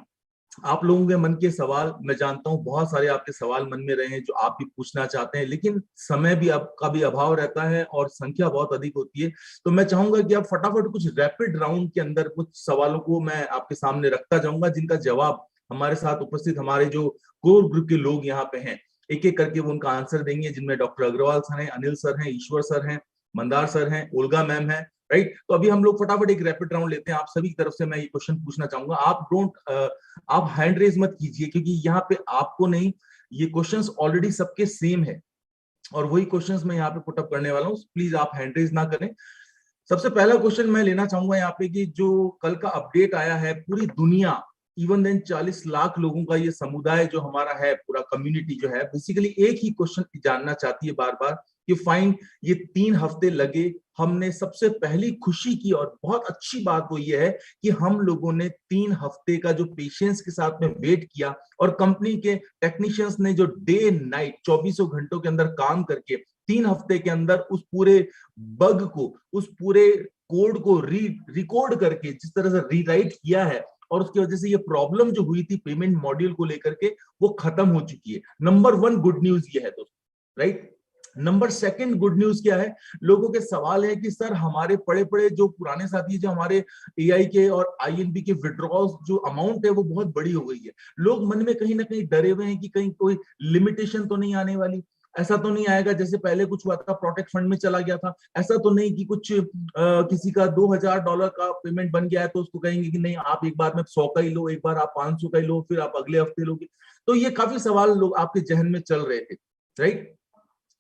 आप लोगों के मन के सवाल, मैं जानता हूं बहुत सारे आपके सवाल मन में रहे हैं जो आप भी पूछना चाहते हैं, लेकिन समय भी आपका भी अभाव रहता है और संख्या बहुत अधिक होती है। तो मैं चाहूंगा कि आप फटाफट कुछ रैपिड राउंड के अंदर कुछ सवालों को मैं आपके सामने रखता जाऊंगा, जिनका जवाब हमारे साथ उपस्थित हमारे जो कोर ग्रुप के लोग यहाँ पे हैं एक एक करके वो उनका आंसर देंगे, जिनमें डॉक्टर अग्रवाल सर हैं, अनिल सर हैं, ईश्वर सर हैं, मंदार सर हैं, ओल्गा मैम है, राइट? तो अभी हम लोग फटाफट एक रैपिड राउंड लेते हैं। आप सभी की तरफ से मैं ये क्वेश्चन पूछना चाहूंगा। आप हैंड रेज मत कीजिए, क्योंकि यहाँ पे आपको नहीं, ये क्वेश्चंस ऑलरेडी सबके सेम है और वही क्वेश्चंस मैं यहाँ पे पुट अप करने वाला हूँ। प्लीज आप हैंड रेज ना करें। सबसे पहला क्वेश्चन मैं लेना चाहूंगा यहाँ पे कि जो कल का अपडेट आया है, पूरी दुनिया इवन देन 40 लाख लोगों का ये समुदाय जो हमारा है, पूरा कम्युनिटी जो है, बेसिकली एक ही क्वेश्चन जानना चाहती है बार बार कि फाइन ये 3 हफ्ते लगे, हमने सबसे पहली खुशी की और बहुत अच्छी बात वो ये है कि हम लोगों ने 3 हफ्ते का जो पेशेंस के साथ में वेट किया और कंपनी के टेक्नीशियंस ने जो डे नाइट 24 घंटों के अंदर काम करके 3 हफ्ते के अंदर उस पूरे बग को, उस पूरे कोड को रिकॉर्ड करके जिस तरह से रीराइट किया है, और उसकी वजह से ये प्रॉब्लम जो हुई थी पेमेंट मॉड्यूल को लेकर के, वो खत्म हो चुकी है। नंबर 1 गुड न्यूज ये है दोस्तों, राइट? नंबर 2 गुड न्यूज क्या है? लोगों के सवाल है कि सर हमारे पड़े जो पुराने साथी, जो हमारे एआई के और आईएनबी के विड्रॉल्स जो अमाउंट है वो बहुत बड़ी हो गई है। लोग मन में कहीं ना कहीं डरे हुए हैं कि कहीं कोई लिमिटेशन तो नहीं आने वाली, ऐसा तो नहीं आएगा जैसे पहले कुछ हुआ था, प्रोटेक्ट फंड में चला गया था, ऐसा तो नहीं कि कुछ किसी का $2000 का पेमेंट बन गया है तो उसको कहेंगे कि नहीं आप एक बार में 100 का ही लो, एक बार आप 500 का ही लो, फिर आप अगले हफ्ते लोगे। तो ये काफी सवाल लोग आपके जहन में चल रहे थे, राइट?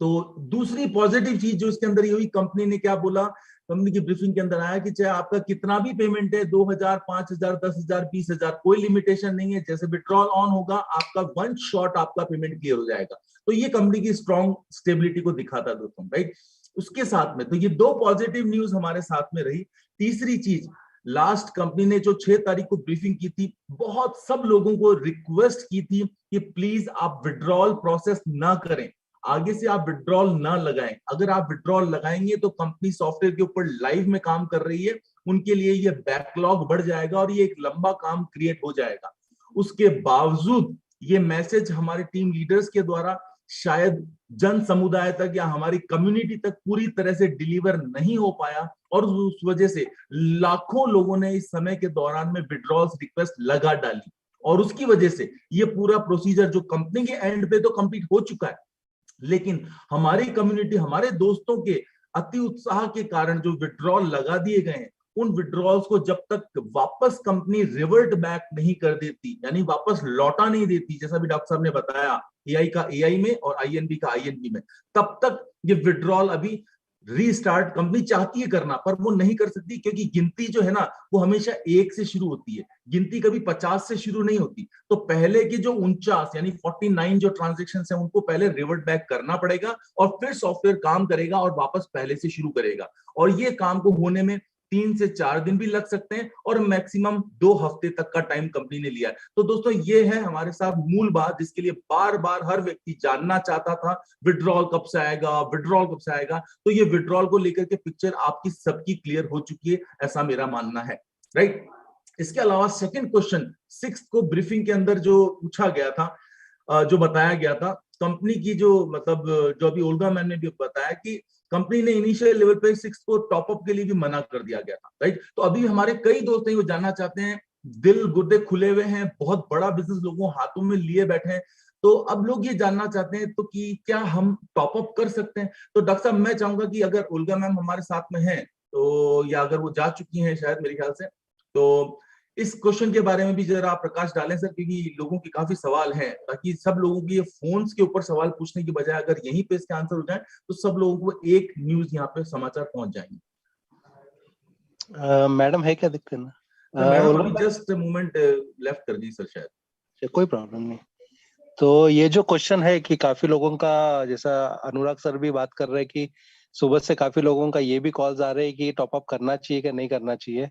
तो दूसरी पॉजिटिव चीज जो इसके अंदर ये हुई, कंपनी ने क्या बोला, कंपनी की ब्रीफिंग के अंदर आया कि चाहे आपका कितना भी पेमेंट है, 2000, 5000, 10,000, 20,000, कोई लिमिटेशन नहीं है, जैसे विड्रॉल ऑन होगा आपका वन शॉट आपका पेमेंट क्लियर हो जाएगा। तो ये कंपनी की स्ट्रॉन्ग स्टेबिलिटी को दिखाता दोस्तों, राइट। उसके साथ में तो ये दो पॉजिटिव न्यूज हमारे साथ में रही। तीसरी चीज, लास्ट कंपनी ने जो 6 तारीख को ब्रीफिंग की थी, बहुत सब लोगों को रिक्वेस्ट की थी कि प्लीज आप विड्रॉल प्रोसेस ना करें, आगे से आप विड्रॉल ना लगाएं। अगर आप विड्रॉल लगाएंगे तो कंपनी सॉफ्टवेयर के ऊपर लाइव में काम कर रही है, उनके लिए ये बैकलॉग बढ़ जाएगा और ये एक लंबा काम क्रिएट हो जाएगा। उसके बावजूद ये मैसेज हमारे टीम लीडर्स के द्वारा शायद जन समुदाय तक या हमारी कम्युनिटी तक पूरी तरह से डिलीवर नहीं हो पाया, और उस वजह से लाखों लोगों ने इस समय के दौरान में विड्रॉल्स रिक्वेस्ट लगा डाली, और उसकी वजह से ये पूरा प्रोसीजर जो कंपनी के एंड पे तो कंप्लीट हो चुका है, लेकिन हमारी कम्युनिटी, हमारे दोस्तों के अति उत्साह के कारण जो विड्रॉल लगा दिए गए हैं, उन विड्रॉल्स को जब तक वापस कंपनी रिवर्ट बैक नहीं कर देती, यानी वापस लौटा नहीं देती, जैसा भी डॉक्टर साहब ने बताया, एआई का एआई में और आईएनबी का आईएनबी में, तब तक ये विड्रॉल अभी रीस्टार्ट कंपनी चाहती है करना, पर वो नहीं कर सकती, क्योंकि गिनती जो है ना वो हमेशा 1 से शुरू होती है, गिनती कभी 50 से शुरू नहीं होती। तो पहले के जो 49 यानी 49 जो ट्रांजेक्शन है उनको पहले रिवर्ट बैक करना पड़ेगा, और फिर सॉफ्टवेयर काम करेगा और वापस पहले से शुरू करेगा, और ये काम को होने में 3 से 4 दिन भी लग सकते हैं, और मैक्सिमम 2 हफ्ते तक का टाइम कंपनी ने लिया है। तो दोस्तों ये है हमारे साथ मूल बात, जिसके लिए बार बार हर व्यक्ति जानना चाहता था विड्रॉल कब से आएगा, विड्रॉल कब से आएगा। तो ये विड्रॉल को लेकर के पिक्चर आपकी सबकी क्लियर हो चुकी है, ऐसा मेरा मानना है, राइट। इसके अलावा सेकंड क्वेश्चन 6 को ब्रीफिंग के अंदर जो पूछा गया था, जो बताया गया था कंपनी की, जो मतलब जो अभी ओल्गा मैन ने भी बताया कि कंपनी ने इनिशियल लेवल पे 6 को टॉप अप के लिए भी मना कर दिया गया था, राइट। तो अभी हमारे कई दोस्त हैं वो जानना चाहते हैं, दिल गुर्दे खुले हुए हैं, बहुत बड़ा बिजनेस लोगों हाथों में लिए बैठे हैं, तो अब लोग ये जानना चाहते हैं तो कि क्या हम टॉप अप कर सकते हैं। तो डॉक्टर साहब मैं चाहूंगा कि अगर ओल्गा मैम हमारे साथ में है तो, या अगर वो जा चुकी हैं शायद मेरे ख्याल से, तो इस क्वेश्चन के बारे में भी जरा आप प्रकाश डालें सर, क्योंकि लोगों के काफी सवाल हैं, ताकि सब लोगों की ये फोन्स के ऊपर सवाल पूछने की बजाय अगर यहीं पे इसके आंसर हो जाए तो सब लोगों को एक न्यूज यहाँ पे समाचार पहुंच जाएंगे। मैडम है क्या दिक्कत ना? मैडम अभी जस्ट मोमेंट लेफ्ट कर दी सर शायद। कोई प्रॉब्लम नहीं। तो ये जो क्वेश्चन है कि काफी लोगों का, जैसा अनुराग सर भी बात कर रहे हैं कि सुबह से काफी लोगों का ये भी कॉल्स आ रहे हैं कि टॉप अप करना चाहिए कि नहीं करना चाहिए।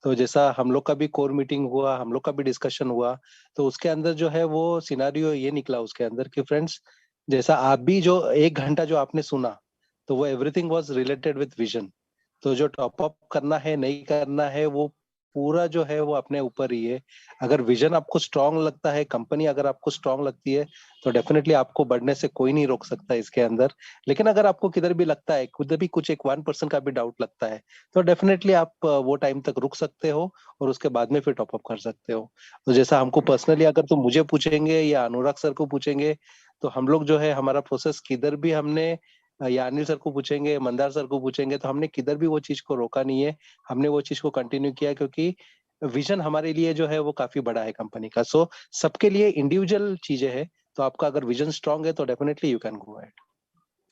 तो जैसा हम लोग का भी कोर मीटिंग हुआ, हम लोग का भी डिस्कशन हुआ, तो उसके अंदर जो है वो सिनारियो ये निकला उसके अंदर कि फ्रेंड्स, जैसा आप भी जो 1 घंटा जो आपने सुना, तो वो everything was related with vision. तो जो टॉप अप करना है नहीं करना है वो पूरा जो है वो अपने ऊपर ही है। अगर विजन आपको स्ट्रांग लगता है, कंपनी अगर आपको स्ट्रांग लगती है, तो डेफिनेटली आपको बढ़ने से कोई नहीं रोक सकता इसके अंदर। लेकिन अगर आपको किधर भी लगता है, खुद भी कुछ एक 1% का भी डाउट लगता है, तो डेफिनेटली आप वो टाइम तक रुक सकते हो और उसके बाद में फिर टॉप अप कर सकते हो। तो जैसा हमको पर्सनली अगर तो मुझे पूछेंगे या अनुराग सर को पूछेंगे, तो हम लोग जो है हमारा प्रोसेस किधर भी हमने, या अनिल सर को पूछेंगे, मंदार सर को पूछेंगे, तो हमने किधर भी वो चीज को रोका नहीं है, हमने वो चीज को कंटिन्यू किया, क्योंकि विजन हमारे लिए जो है वो काफी बड़ा है कंपनी का। सो सबके लिए इंडिविजुअल चीजें है, तो आपका अगर विजन स्ट्रांग है तो definitely you can go ahead.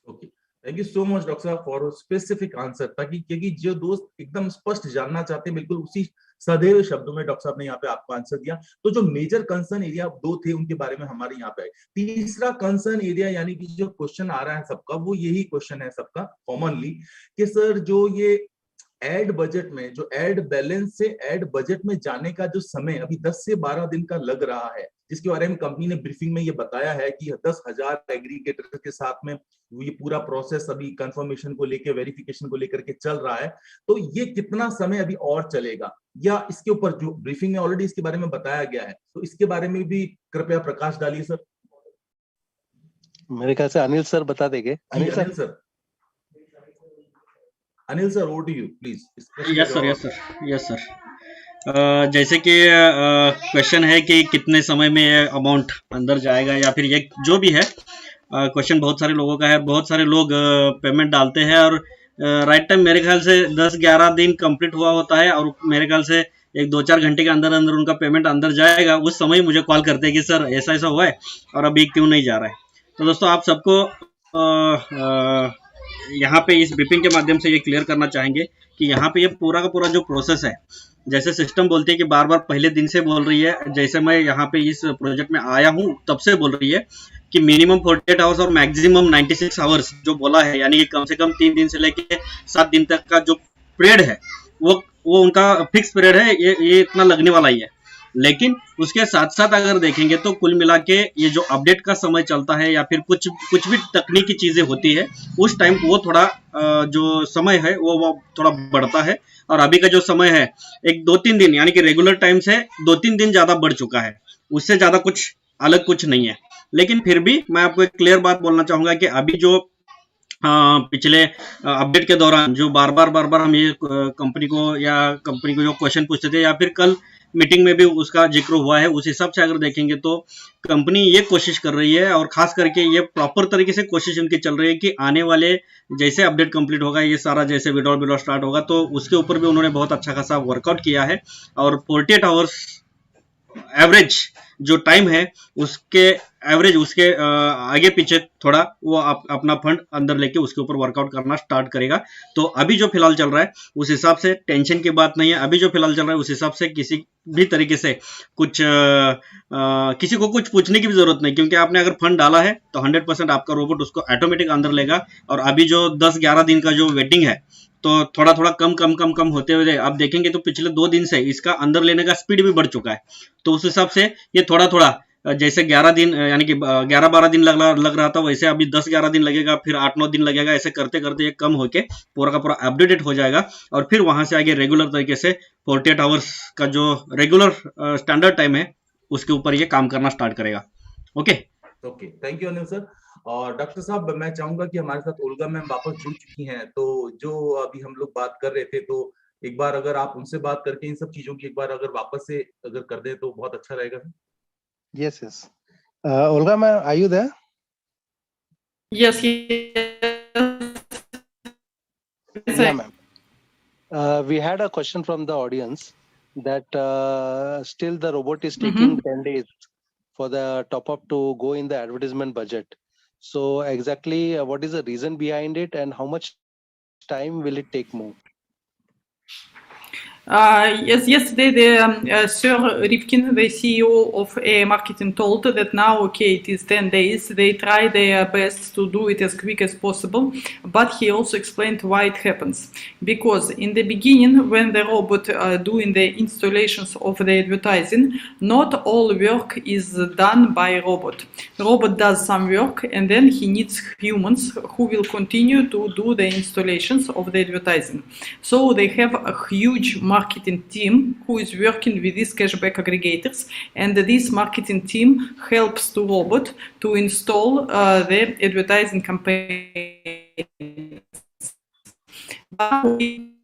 Okay, thank you so much doctor साहब फॉर स्पेसिफिक आंसर, ताकि क्योंकि जो दोस्त एकदम स्पष्ट जानना चाहते हैं बिल्कुल उसी सदैव शब्दों में डॉक्टर साहब ने यहाँ पे आपको आंसर दिया। तो जो मेजर कंसर्न एरिया 2 थे उनके बारे में हमारे यहाँ पे आए। तीसरा कंसर्न एरिया यानी कि जो क्वेश्चन आ रहा है सबका, वो यही क्वेश्चन है सबका कॉमनली कि सर जो ये एड बजट में, जो एड बैलेंस से एड बजट में जाने का जो समय अभी 10 से 12 दिन का लग रहा है, जिसके बारे में कंपनी ने ब्रीफिंग में ये बताया है कि 10,000 एग्रीगेटर के साथ में ये पूरा प्रोसेस अभी कंफर्मेशन को लेकर, वेरिफिकेशन को लेकर के चल रहा है, तो ये कितना समय अभी और चलेगा, या इसके ऊपर जो ब्रीफिंग में ऑलरेडी इसके बारे में बताया गया है, तो इसके बारे में भी कृपया प्रकाश डालिए सर। मेरे ख्याल से अनिल सर बता देंगे। Anil sir, Anil sir, over to you please. Yes sir. जैसे कि क्वेश्चन है कि कितने समय में ये अमाउंट अंदर जाएगा, या फिर ये जो भी है क्वेश्चन बहुत सारे लोगों का है। बहुत सारे लोग पेमेंट डालते हैं और राइट टाइम मेरे ख्याल से 10-11 दिन कंप्लीट हुआ होता है, और मेरे ख्याल से 1-2-4 घंटे के अंदर अंदर उनका पेमेंट अंदर जाएगा। उस समय मुझे कॉल करते हैं कि सर ऐसा ऐसा हुआ है और अभी क्यों नहीं जा रहा है। तो दोस्तों आप सबको यहाँ पे इस ब्रीफिंग के माध्यम से ये क्लियर करना चाहेंगे कि यहाँ पे ये पूरा का पूरा जो प्रोसेस है, जैसे सिस्टम बोलती है कि बार बार पहले दिन से बोल रही है, जैसे मैं यहाँ पे इस प्रोजेक्ट में आया हूँ तब से बोल रही है कि मिनिमम 48 आवर्स और मैक्सिमम 96 आवर्स जो बोला है, यानी कि कम से कम 3 दिन से लेके 7 दिन तक का जो पीरियड है वो उनका फिक्स पीरियड है, ये इतना लगने वाला ही है। लेकिन उसके साथ साथ अगर देखेंगे तो कुल मिला के ये जो अपडेट का समय चलता है या फिर कुछ भी तकनीकी चीजें होती है, उस टाइम वो थोड़ा जो समय है वो थोड़ा बढ़ता है। और अभी का जो समय है एक 2-3 दिन, यानी कि रेगुलर टाइम से 2-3 दिन ज्यादा बढ़ चुका है, उससे ज्यादा कुछ अलग कुछ नहीं है। लेकिन फिर भी मैं आपको एक क्लियर बात बोलना चाहूंगा कि अभी जो पिछले अपडेट के दौरान जो बार बार हम ये कंपनी को जो क्वेश्चन पूछते थे या फिर कल मीटिंग में भी उसका जिक्र हुआ है, उस हिसाब से अगर देखेंगे तो कंपनी ये कोशिश कर रही है और खास करके ये प्रॉपर तरीके से कोशिश उनकी चल रही है कि आने वाले जैसे अपडेट कंप्लीट होगा, ये सारा जैसे विड्रॉल स्टार्ट होगा तो उसके ऊपर भी उन्होंने बहुत अच्छा खासा वर्कआउट किया है। और 48 आवर्स एवरेज जो टाइम है उसके एवरेज उसके आगे पीछे थोड़ा वो अपना फंड अंदर लेके उसके ऊपर वर्कआउट करना स्टार्ट करेगा। तो अभी जो फिलहाल चल रहा है उस हिसाब से टेंशन की बात नहीं है। अभी जो फिलहाल चल रहा है उस हिसाब से किसी भी तरीके से किसी को कुछ पूछने की भी जरूरत नहीं, क्योंकि आपने अगर फंड डाला है तो 100% आपका रोबोट उसको ऑटोमेटिक अंदर लेगा। और अभी जो 10-11 दिन का जो वेटिंग है तो थोड़ा कम होते हुए आप देखेंगे तो पिछले 2 दिन से इसका अंदर लेने का स्पीड भी बढ़ चुका है। तो उस हिसाब से ये थोड़ा जैसे 11 दिन यानी कि 11-12 दिन लग रहा था, वैसे अभी 10-11 दिन लगेगा, फिर 8-9 दिन लगेगा। ऐसे करते करते ये कम होके पूरा का पूरा अपडेटेड हो जाएगा और फिर वहां से आगे रेगुलर तरीके से 48 आवर्स का जो रेगुलर स्टैंडर्ड टाइम है उसके ऊपर ये काम करना स्टार्ट करेगा। Okay, thank you Anil sir. और डॉक्टर साहब, मैं चाहूंगा कि हमारे साथ ओल्गा मैम वापस जुड़ चुकी हैं, तो जो अभी हम लोग बात कर रहे थे, तो एक बार अगर आप उनसे बात करके इन सब चीजों की एक बार अगर वापस से अगर कर दें तो बहुत अच्छा रहेगा। Yes. Olga ma'am, are you there? Yes. Yeah, ma'am. We had a question from the audience that still the robot is taking 10 days for the top up to go in the advertisement budget. So exactly what is the reason behind it and how much time will it take more? Yes, yesterday Sir Rifkin, the CEO of AI Marketing, told that now, okay, it is 10 days. They try their best to do it as quick as possible, but he also explained why it happens. Because in the beginning, when the robot doing the installations of the advertising, not all work is done by robot. Robot does some work and then he needs humans who will continue to do the installations of the advertising. So they have a huge marketing team who is working with these cashback aggregators, and this marketing team helps the robot to install the advertising campaign.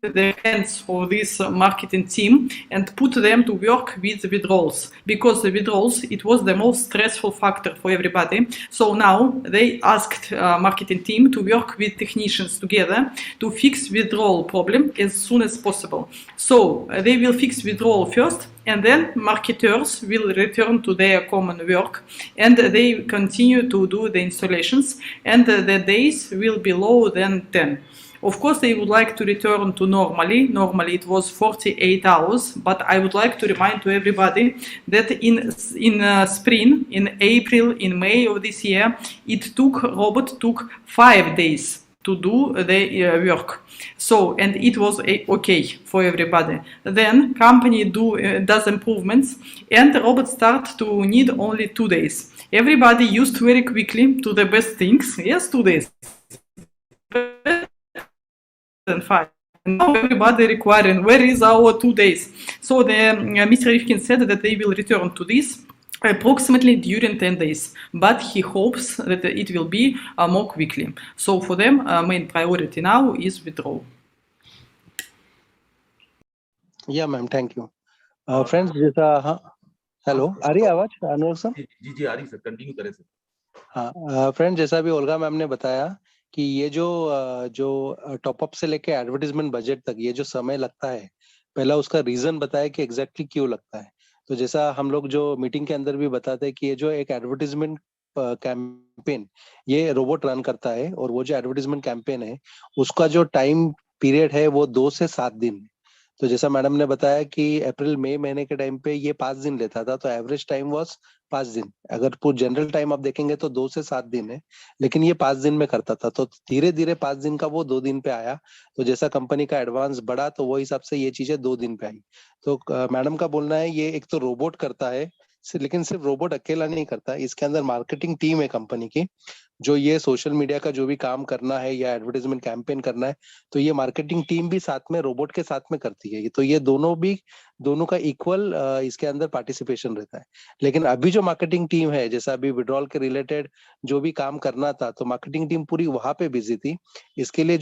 The hands of this marketing team and put them to work with the withdrawals, because the withdrawals, it was the most stressful factor for everybody. So now they asked marketing team to work with technicians together to fix withdrawal problem as soon as possible. So they will fix withdrawal first, and then marketers will return to their common work and they continue to do the installations, and the days will be lower than 10. Of course, they would like to return to normally. Normally, it was 48 hours, but I would like to remind to everybody that in spring, in April, in May of this year, robot took 5 days to do the work. So, and it was okay for everybody. Then company does improvements, and the robot start to need only 2 days. Everybody used very quickly to the best things. Yes, 2 days. And 5. Now everybody requiring, where is our 2 days? So Mr. Rifkin said that they will return to this approximately during 10 days, but he hopes that it will be more quickly. So for them, main priority now is withdrawal. Yeah, ma'am. Thank you. Friends, hello. आ रही आवाज अनुराग sir? जी आ रही sir, continue करें sir. हाँ, friend, जैसा भी Olga ma'am ने बताया कि ये जो टॉपअप से लेके एडवर्टाइजमेंट बजट तक ये जो समय लगता है, पहला उसका रीजन बताया कि एग्जैक्टली क्यों लगता है। तो जैसा हम लोग जो मीटिंग के अंदर भी बताते हैं कि ये जो एक एडवर्टाइजमेंट कैंपेन ये रोबोट रन करता है, और वो जो एडवर्टाइजमेंट कैंपेन है उसका जो टाइम पीरियड है वो 2 से 7 दिन। तो जैसा मैडम ने बताया कि अप्रैल मई महीने के टाइम पे ये 5 दिन लेता था, तो एवरेज टाइम वाज 5 दिन। अगर पूरा जनरल टाइम आप देखेंगे तो 2 से 7 दिन है, लेकिन ये 5 दिन में करता था। तो धीरे धीरे 5 दिन का वो 2 दिन पे आया। तो जैसा कंपनी का एडवांस बढ़ा तो वो हिसाब से ये चीजें 2 दिन पे आई। तो मैडम का बोलना है ये एक तो रोबोट करता है, लेकिन सिर्फ रोबोट अकेला नहीं करता, इसके अंदर मार्केटिंग टीम है कंपनी की, जो ये सोशल मीडिया का जो भी काम करना है या एडवर्टाइजमेंट कैंपेन करना है, तो ये मार्केटिंग टीम भी साथ में रोबोट के साथ में करती है। तो ये दोनों का इक्वल इसके अंदर पार्टिसिपेशन रहता है। लेकिन अभी जो मार्केटिंग टीम है, जैसा अभी विड्रॉल के रिलेटेड जो भी काम करना था, तो मार्केटिंग टीम पूरी वहां पे बिजी थी। इसके लिए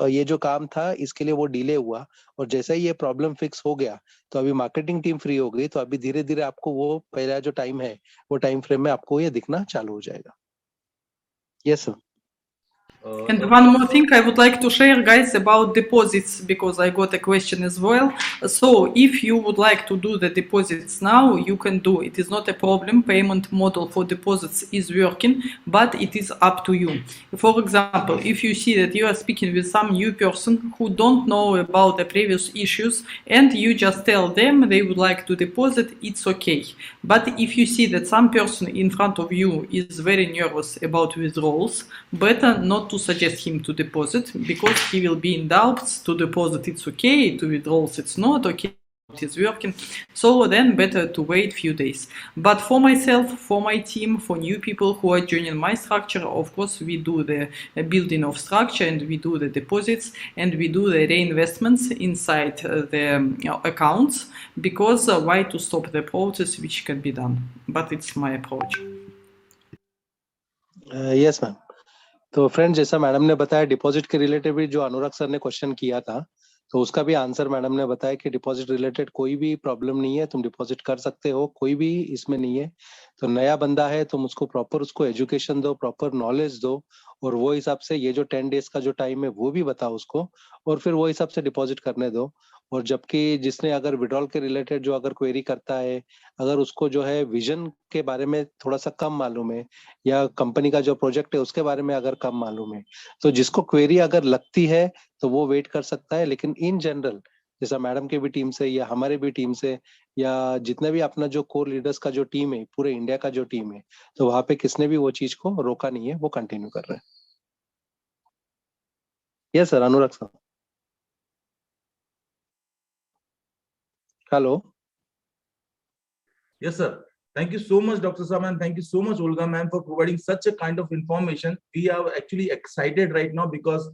ये जो काम था इसके लिए वो डिले हुआ, और जैसा ही ये प्रॉब्लम फिक्स हो गया तो अभी मार्केटिंग टीम फ्री हो गई। तो अभी धीरे धीरे आपको वो पहला जो टाइम है वो टाइम फ्रेम में आपको ये दिखना चालू हो जाएगा। Yes sir. And one more thing I would like to share, guys, about deposits, because I got a question as well. So if you would like to do the deposits now, you can do. It is not a problem. Payment model for deposits is working, but it is up to you. For example, if you see that you are speaking with some new person who don't know about the previous issues, and you just tell them they would like to deposit, it's okay. But if you see that some person in front of you is very nervous about withdrawals, better not to suggest him to deposit, because he will be in doubts. To deposit it's okay, to withdrawals it's not okay, it is working. So then better to wait few days. But for myself, for my team, for new people who are joining my structure, of course we do the building of structure, and we do the deposits, and we do the reinvestments inside the accounts, because why to stop the process which can be done? But it's my approach. Yes ma'am. तो friend, जैसा madam ने बताया deposit के related भी जो अनुराग sir ने question किया था, तो उसका भी आंसर मैडम ने बताया कि डिपॉजिट रिलेटेड कोई भी प्रॉब्लम नहीं है, तुम डिपॉजिट कर सकते हो, कोई भी इसमें नहीं है। तो नया बंदा है तुम उसको प्रॉपर उसको एजुकेशन दो, प्रॉपर नॉलेज दो, और वो हिसाब से ये जो 10 डेज का जो टाइम है वो भी बताओ उसको, और फिर वो हिसाब से डिपॉजिट करने दो। और जबकि जिसने अगर विड्रॉल के रिलेटेड जो अगर क्वेरी करता है, अगर उसको जो है विजन के बारे में थोड़ा सा कम मालूम है, या कंपनी का जो प्रोजेक्ट है उसके बारे में अगर कम मालूम है, तो जिसको क्वेरी अगर लगती है तो वो वेट कर सकता है। लेकिन इन जनरल जैसा मैडम के भी टीम से या हमारे भी टीम से या जितने भी अपना जो कोर लीडर्स का जो टीम है, पूरे इंडिया का जो टीम है, तो वहां पे किसने भी वो चीज को रोका नहीं है, वो कंटिन्यू कर रहे हैं। Yes sir, Anurag sir. Hello. Yes, sir. Thank you so much, Dr. Sam, and thank you so much, Olga ma'am, for providing such a kind of information. We are actually excited right now because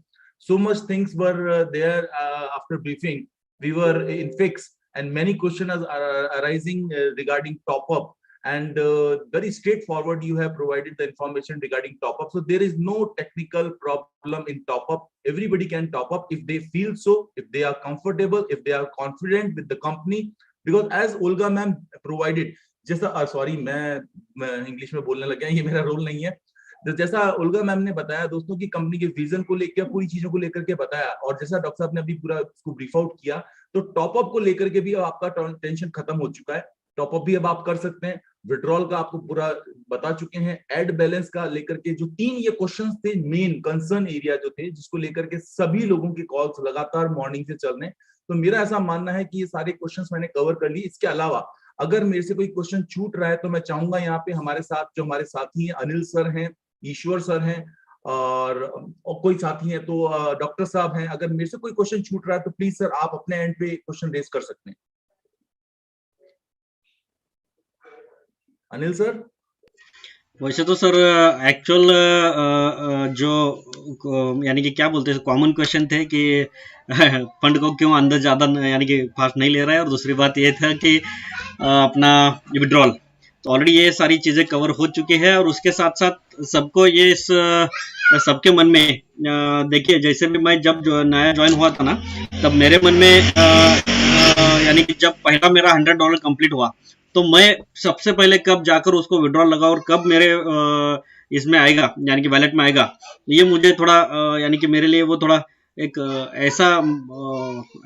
so much things were there after briefing. We were in fix, and many questions are arising regarding top up. And very straightforward, you have provided the information regarding top up. So there is no technical problem in top up. Everybody can top up if they feel so, if they are comfortable, if they are confident with the company. Because as Olga ma'am provided, जैसा sorry मैं English में बोलने लग गया, ये मेरा role नहीं है। जैसा ओल्गा मैम ने बताया दोस्तों की कंपनी के विजन को लेकर पूरी चीजों को लेकर के बताया, और जैसा डॉक्टर साहब ने अभी पूरा उसको ब्रीफ आउट किया, तो टॉप अप को लेकर के भी आपका टेंशन खत्म हो चुका है। टॉप अप भी अब आप कर सकते हैं, विड्रॉल का आपको पूरा बता चुके हैं, एड बैलेंस का लेकर के जो 3 ये क्वेश्चंस थे मेन कंसर्न एरिया जो थे, जिसको लेकर के सभी लोगों की कॉल्स लगातार मॉर्निंग से चल रहे हैं। तो मेरा ऐसा मानना है कि ये सारे क्वेश्चंस मैंने कवर कर लिए। इसके अलावा अगर मेरे से कोई क्वेश्चन छूट रहा है तो मैं चाहूंगा यहाँ पे हमारे साथ जो हमारे साथी हैं, अनिल सर हैं, ईश्वर सर हैं, और कोई साथी हैं तो डॉक्टर साहब हैं, अगर मेरे से कोई क्वेश्चन छूट रहा है तो प्लीज सर आप अपने एंड पे क्वेश्चन रेज कर सकते हैं। अनिल सर। वैसे तो सर एक्चुअल जो यानी कि क्या बोलते हैं कॉमन क्वेश्चन थे कि फंड को क्यों अंदर ज्यादा यानी कि फास्ट नहीं ले रहा है, और दूसरी बात ये था कि अपना विड्रॉल, तो ऑलरेडी ये सारी चीजें कवर हो चुकी है। और उसके साथ साथ सबको ये सबके मन में देखिए, जैसे भी मैं जब नया ज्वाइन हुआ था ना, तब मेरे मन में यानी कि जब पहला मेरा $100 कंप्लीट हुआ, तो मैं सबसे पहले कब जाकर उसको विड्रॉल लगा और कब मेरे इसमें आएगा यानी कि वैलेट में आएगा, ये मुझे थोड़ा यानी कि मेरे लिए वो थोड़ा एक ऐसा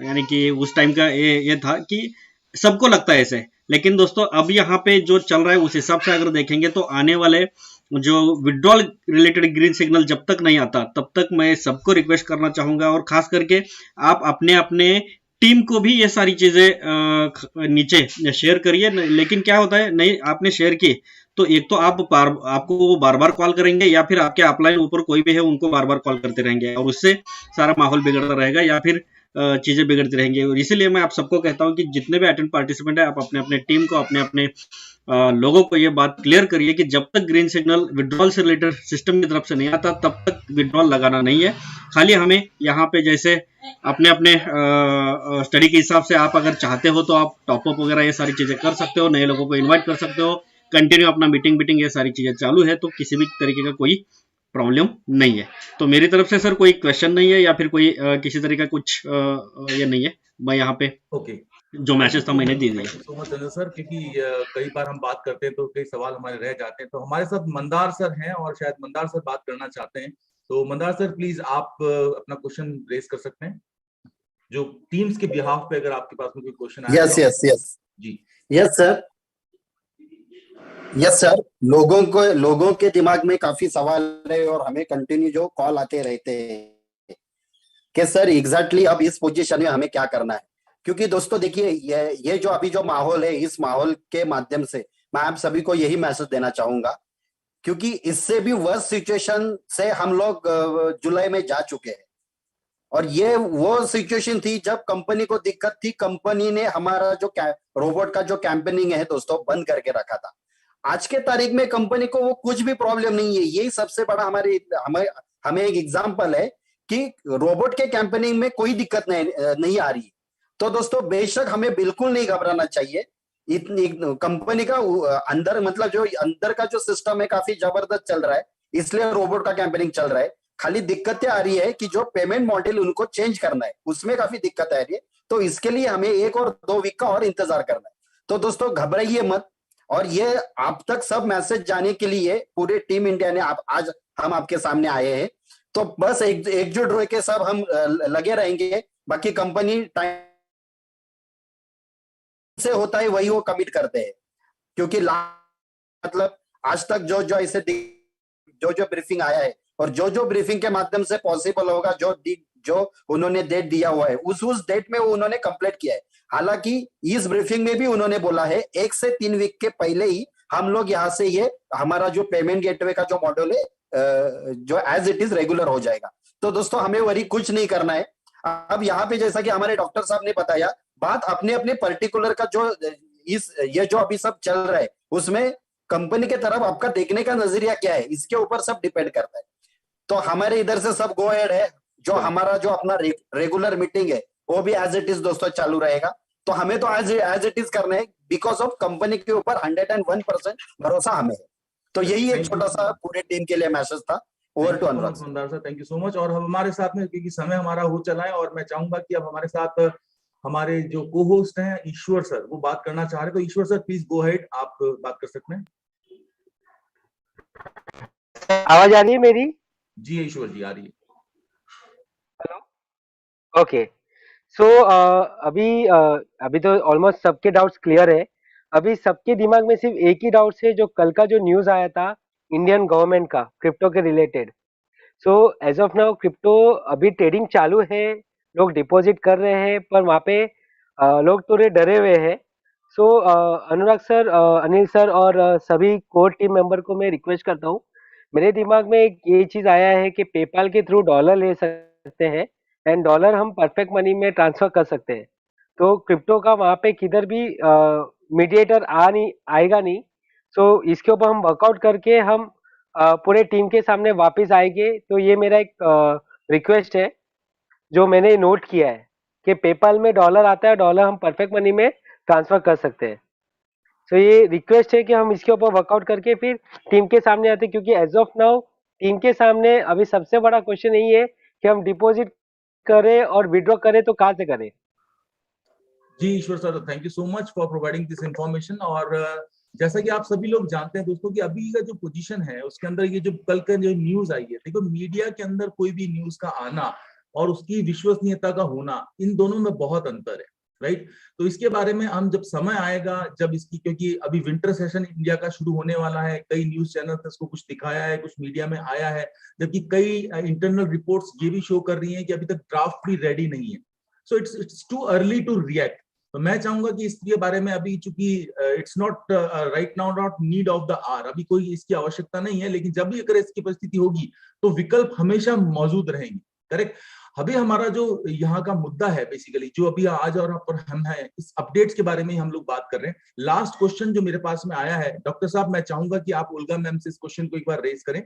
यानी कि उस टाइम का ये था कि सबको लगता है ऐसे। लेकिन दोस्तों अब यहाँ पे जो चल रहा है उस हिसाब से अगर देखेंगे तो आने वाले जो विड्रॉल रिलेटेड ग्रीन सिग्नल जब तक नहीं आता तब तक मैं सबको रिक्वेस्ट करना चाहूंगा, और खास करके आप अपने अपने टीम को भी ये सारी चीजें नीचे शेयर करिए। लेकिन क्या होता है, नहीं आपने शेयर की तो एक तो आपको वो बार बार कॉल करेंगे, या फिर आपके अपलाइन ऊपर कोई भी है उनको बार बार कॉल करते रहेंगे, और उससे सारा माहौल बिगड़ता रहेगा या फिर चीजें बिगड़ती रहेंगी। और इसीलिए मैं आप सबको कहता हूं कि जितने भी अटेंड पार्टिसिपेंट है, आप अपने अपने टीम को, अपने अपने लोगों को ये बात क्लियर करिए कि जब तक ग्रीन सिग्नल विड्रॉल से रिलेटेड सिस्टम की तरफ से नहीं आता तब तक विड्रॉल लगाना नहीं है। खाली हमें यहाँ पे जैसे अपने अपने स्टडी के हिसाब से आप अगर चाहते हो तो आप टॉपअप वगैरह ये सारी चीजें कर सकते हो, नए लोगों को इन्वाइट कर सकते हो, कंटिन्यू अपना मीटिंग ये सारी चीजें चालू है, तो किसी भी तरीके का कोई प्रॉब्लम नहीं है। तो मेरी तरफ से सर कोई क्वेश्चन नहीं है या फिर कोई किसी तरीके का कुछ ये नहीं है। मैं यहाँ पे ओके, जो मैसेज था मैंने दे दिया। सो मच अनिल सर, क्योंकि कई बार हम बात करते हैं तो कई सवाल हमारे रह जाते हैं। तो हमारे साथ मंदार सर हैं और शायद मंदार सर बात करना चाहते हैं। तो मंदार सर प्लीज आप अपना क्वेश्चन रेज कर सकते हैं, जो टीम्स के बिहाफ पे अगर आपके पास में कोई क्वेश्चन आए। यस जी यस सर, लोगों के दिमाग में काफी सवाल है और हमें कंटिन्यू जो कॉल आते रहते हैं कि सर एग्जैक्टली अब इस पोजीशन में हमें क्या करना है। क्योंकि दोस्तों देखिए, ये जो अभी जो माहौल है, इस माहौल के माध्यम से मैं आप सभी को यही मैसेज देना चाहूंगा, क्योंकि इससे भी वर्स्ट सिचुएशन से हम लोग जुलाई में जा चुके हैं। और ये वो सिचुएशन थी जब कंपनी को दिक्कत थी, कंपनी ने हमारा जो रोबोट का जो कैंपेनिंग है दोस्तों बंद करके रखा था। आज के तारीख में कंपनी को वो कुछ भी प्रॉब्लम नहीं है। यही सबसे बड़ा हमें एक एग्जांपल है कि रोबोट के कैंपेनिंग में कोई दिक्कत नहीं आ रही। तो दोस्तों बेशक हमें बिल्कुल नहीं घबराना चाहिए। इतनी कंपनी का अंदर मतलब जो अंदर का जो सिस्टम है काफी जबरदस्त चल रहा है, इसलिए रोबोट का कैंपेनिंग चल रहा है। खाली दिक्कतें आ रही है कि जो पेमेंट मॉडल उनको चेंज करना है, उसमें काफी दिक्कत आ रही है। तो इसके लिए हमें 1 और 2 वीक का और इंतजार करना है। तो दोस्तों घबराइए मत। और ये आप तक सब मैसेज जाने के लिए पूरे टीम इंडिया ने आज हम आपके सामने आए हैं। तो बस एकजुट होकर के सब हम लगे रहेंगे। बाकी कंपनी टाइम से होता है वही वो कमिट करते हैं, क्योंकि मतलब आज तक जो ऐसे जो ब्रीफिंग आया है और जो ब्रीफिंग के माध्यम से पॉसिबल होगा, जो उन्होंने डेट दिया हुआ है उस डेट में वो उन्होंने कंप्लीट किया है। हालांकि इस ब्रीफिंग में भी उन्होंने बोला है 1 से 3 वीक के पहले ही हम लोग यहाँ से ये हमारा जो पेमेंट गेटवे का जो मॉडल है जो एज इट इज रेगुलर हो जाएगा। तो दोस्तों हमें वरी कुछ नहीं करना है। अब यहाँ पे जैसा कि हमारे डॉक्टर साहब ने बताया, बात अपने अपने पर्टिकुलर का जो ये जो अभी सब चल रहा है उसमें कंपनी के तरफ आपका देखने का नजरिया क्या है, इसके ऊपर सब डिपेंड करता है। तो हमारे इधर से सब गो अहेड है। जो हमारा जो अपना रेगुलर मीटिंग है वो भी एज इट इज दोस्तों चालू रहेगा। तो हमें तो एज इट इज करना है, बिकॉज ऑफ कंपनी के ऊपर 101% भरोसा हमें है। तो यही एक छोटा सा पूरे टीम के लिए मैसेज था। Over to Anurag sir, thank you so much. और हमारे साथ में, क्योंकि समय हमारा हो चला है और मैं चाहूंगा कि अब हमारे साथ हमारे जो को होस्ट हैं ईश्वर सर, वो बात करना चाह रहे हैं। तो ईश्वर सर प्लीज गो अहेड, आप बात कर सकते हैं। आवाज आ रही है मेरी? जी ईश्वर जी, आ रही है। Hello, okay. सो अभी तो ऑलमोस्ट सबके डाउट्स क्लियर है। अभी सबके दिमाग में सिर्फ एक ही डाउट है, जो कल का जो न्यूज आया था इंडियन गवर्नमेंट का क्रिप्टो के related. So as of now crypto अभी ट्रेडिंग चालू है, लोग डिपॉजिट कर रहे हैं, पर वहाँ पे लोग थोड़े डरे हुए हैं। सो अनुराग सर, अनिल सर और सभी कोर टीम मेंबर को मैं रिक्वेस्ट करता हूँ, मेरे दिमाग में एक ये चीज आया है कि पेपाल के थ्रू डॉलर ले सकते हैं एंड डॉलर हम परफेक्ट मनी में ट्रांसफर कर सकते हैं। तो क्रिप्टो का वहाँ पे किधर भी मीडिएटर आएगा नहीं। सो इसके ऊपर हम वर्कआउट करके हम पूरे टीम के सामने वापस आएंगे। तो ये मेरा एक रिक्वेस्ट है जो मैंने नोट किया है कि पेपाल में डॉलर आता है, डॉलर हम परफेक्ट मनी में ट्रांसफर कर सकते हैं। तो ये रिक्वेस्ट है कि हम इसके ऊपर वर्कआउट करके फिर टीम के सामने आते हैं, क्योंकि एज ऑफ नाउ टीम के सामने अभी सबसे बड़ा क्वेश्चन यही है कि हम डिपॉजिट करें और विड्रॉ करें तो कहाँ से करें। जी Ishwar sir, thank you so much for providing this information. और जैसा कि आप सभी लोग जानते हैं दोस्तों कि अभी का जो पोजीशन है उसके अंदर ये जो कल का जो न्यूज आई है, देखो मीडिया के अंदर कोई भी न्यूज का आना और उसकी विश्वसनीयता का होना, इन दोनों में बहुत अंतर है। राइट। तो इसके बारे में हम जब समय आएगा, जब इसकी, क्योंकि अभी विंटर सेशन इंडिया का शुरू होने वाला है, कई न्यूज चैनल ने इसको कुछ दिखाया है, कुछ मीडिया में आया है, जबकि कई इंटरनल रिपोर्ट्स ये भी शो कर रही हैं कि अभी तक ड्राफ्ट भी रेडी नहीं है। So it's too early to react. तो मैं चाहूंगा कि इसके बारे में अभी, चूंकि it's not right now not need of the hour, अभी कोई इसकी आवश्यकता नहीं है, लेकिन जब भी अगर इसकी परिस्थिति होगी तो विकल्प हमेशा मौजूद रहेंगे। करेक्ट। अभी हमारा जो यहाँ का मुद्दा है बेसिकली, जो अभी आज और हम हैं, इस अपडेट्स के बारे में हम लोग बात कर रहे हैं। लास्ट क्वेश्चन जो मेरे पास में आया है, डॉक्टर साहब मैं चाहूंगा कि आप उल्गा मैम से इस क्वेश्चन को एक बार रेज करें।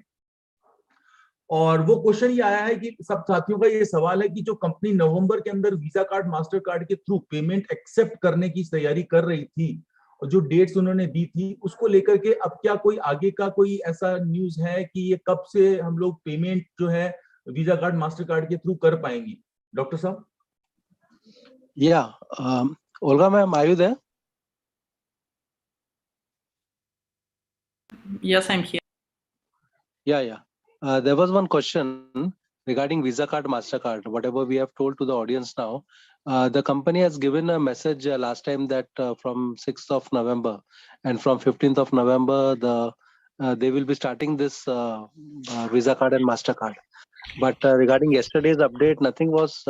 और वो क्वेश्चन ये आया है कि सब साथियों का ये सवाल है कि जो कंपनी नवंबर के अंदर वीजा कार्ड, मास्टर कार्ड के थ्रू पेमेंट एक्सेप्ट करने की तैयारी कर रही थी, और जो डेट्स उन्होंने दी थी, उसको लेकर के अब क्या कोई आगे का कोई ऐसा न्यूज है कि ये कब से हम लोग पेमेंट जो है वीजा कार्ड, मास्टर कार्ड के थ्रू कर पाएंगे? डॉक्टर साहब। Olga ma'am, are you there? Yes, I'm here. Yeah. There was one question regarding Visa card, MasterCard. Whatever we have told to the audience now, the company has given a message last time that from 6th of November and from 15th of November, they will be starting this Visa card and MasterCard. But regarding yesterday's update, nothing was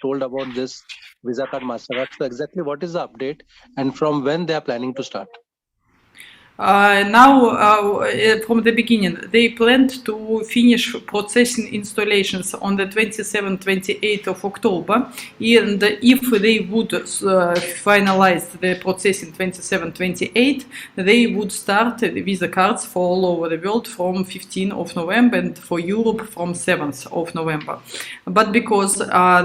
told about this Visa card, MasterCard. So exactly what is the update and from when they are planning to start? Now, from the beginning, they planned to finish processing installations on the 27th, 28th of October. And if they would finalize the processing 27th, 28th, they would start the Visa cards for all over the world from 15th of November and for Europe from 7th of November. But because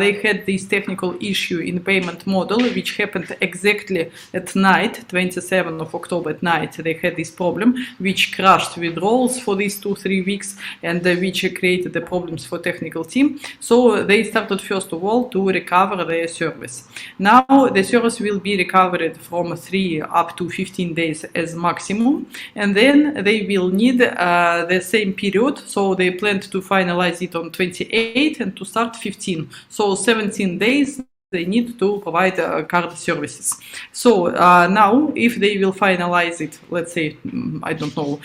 they had this technical issue in payment model, which happened exactly at night, 27th of October at night, they had this problem, which crashed withdrawals for these 2-3 weeks, and which created the problems for technical team. So they started first of all to recover their service. Now the service will be recovered from 3 up to 15 days as maximum, and then they will need the same period. So they planned to finalize it on 28 and to start 15. So 17 days they need to provide card services. So now, if they will finalize it, let's say, I don't know,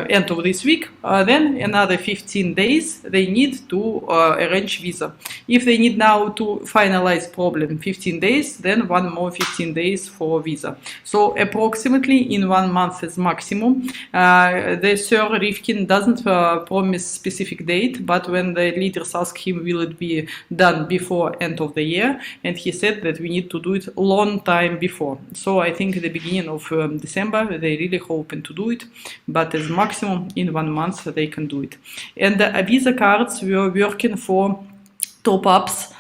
end of this week, then another 15 days they need to arrange visa. If they need now to finalize problem 15 days, then one more 15 days for visa. So approximately in 1 month as maximum. The Sir Rifkin doesn't promise specific date, but when the leaders ask him, will it be done before end of the year? And he said that we need to do it a long time before. So I think at the beginning of December, they really hoping to do it, but as maximum in 1 month they can do it. And the Visa cards were working for top-ups,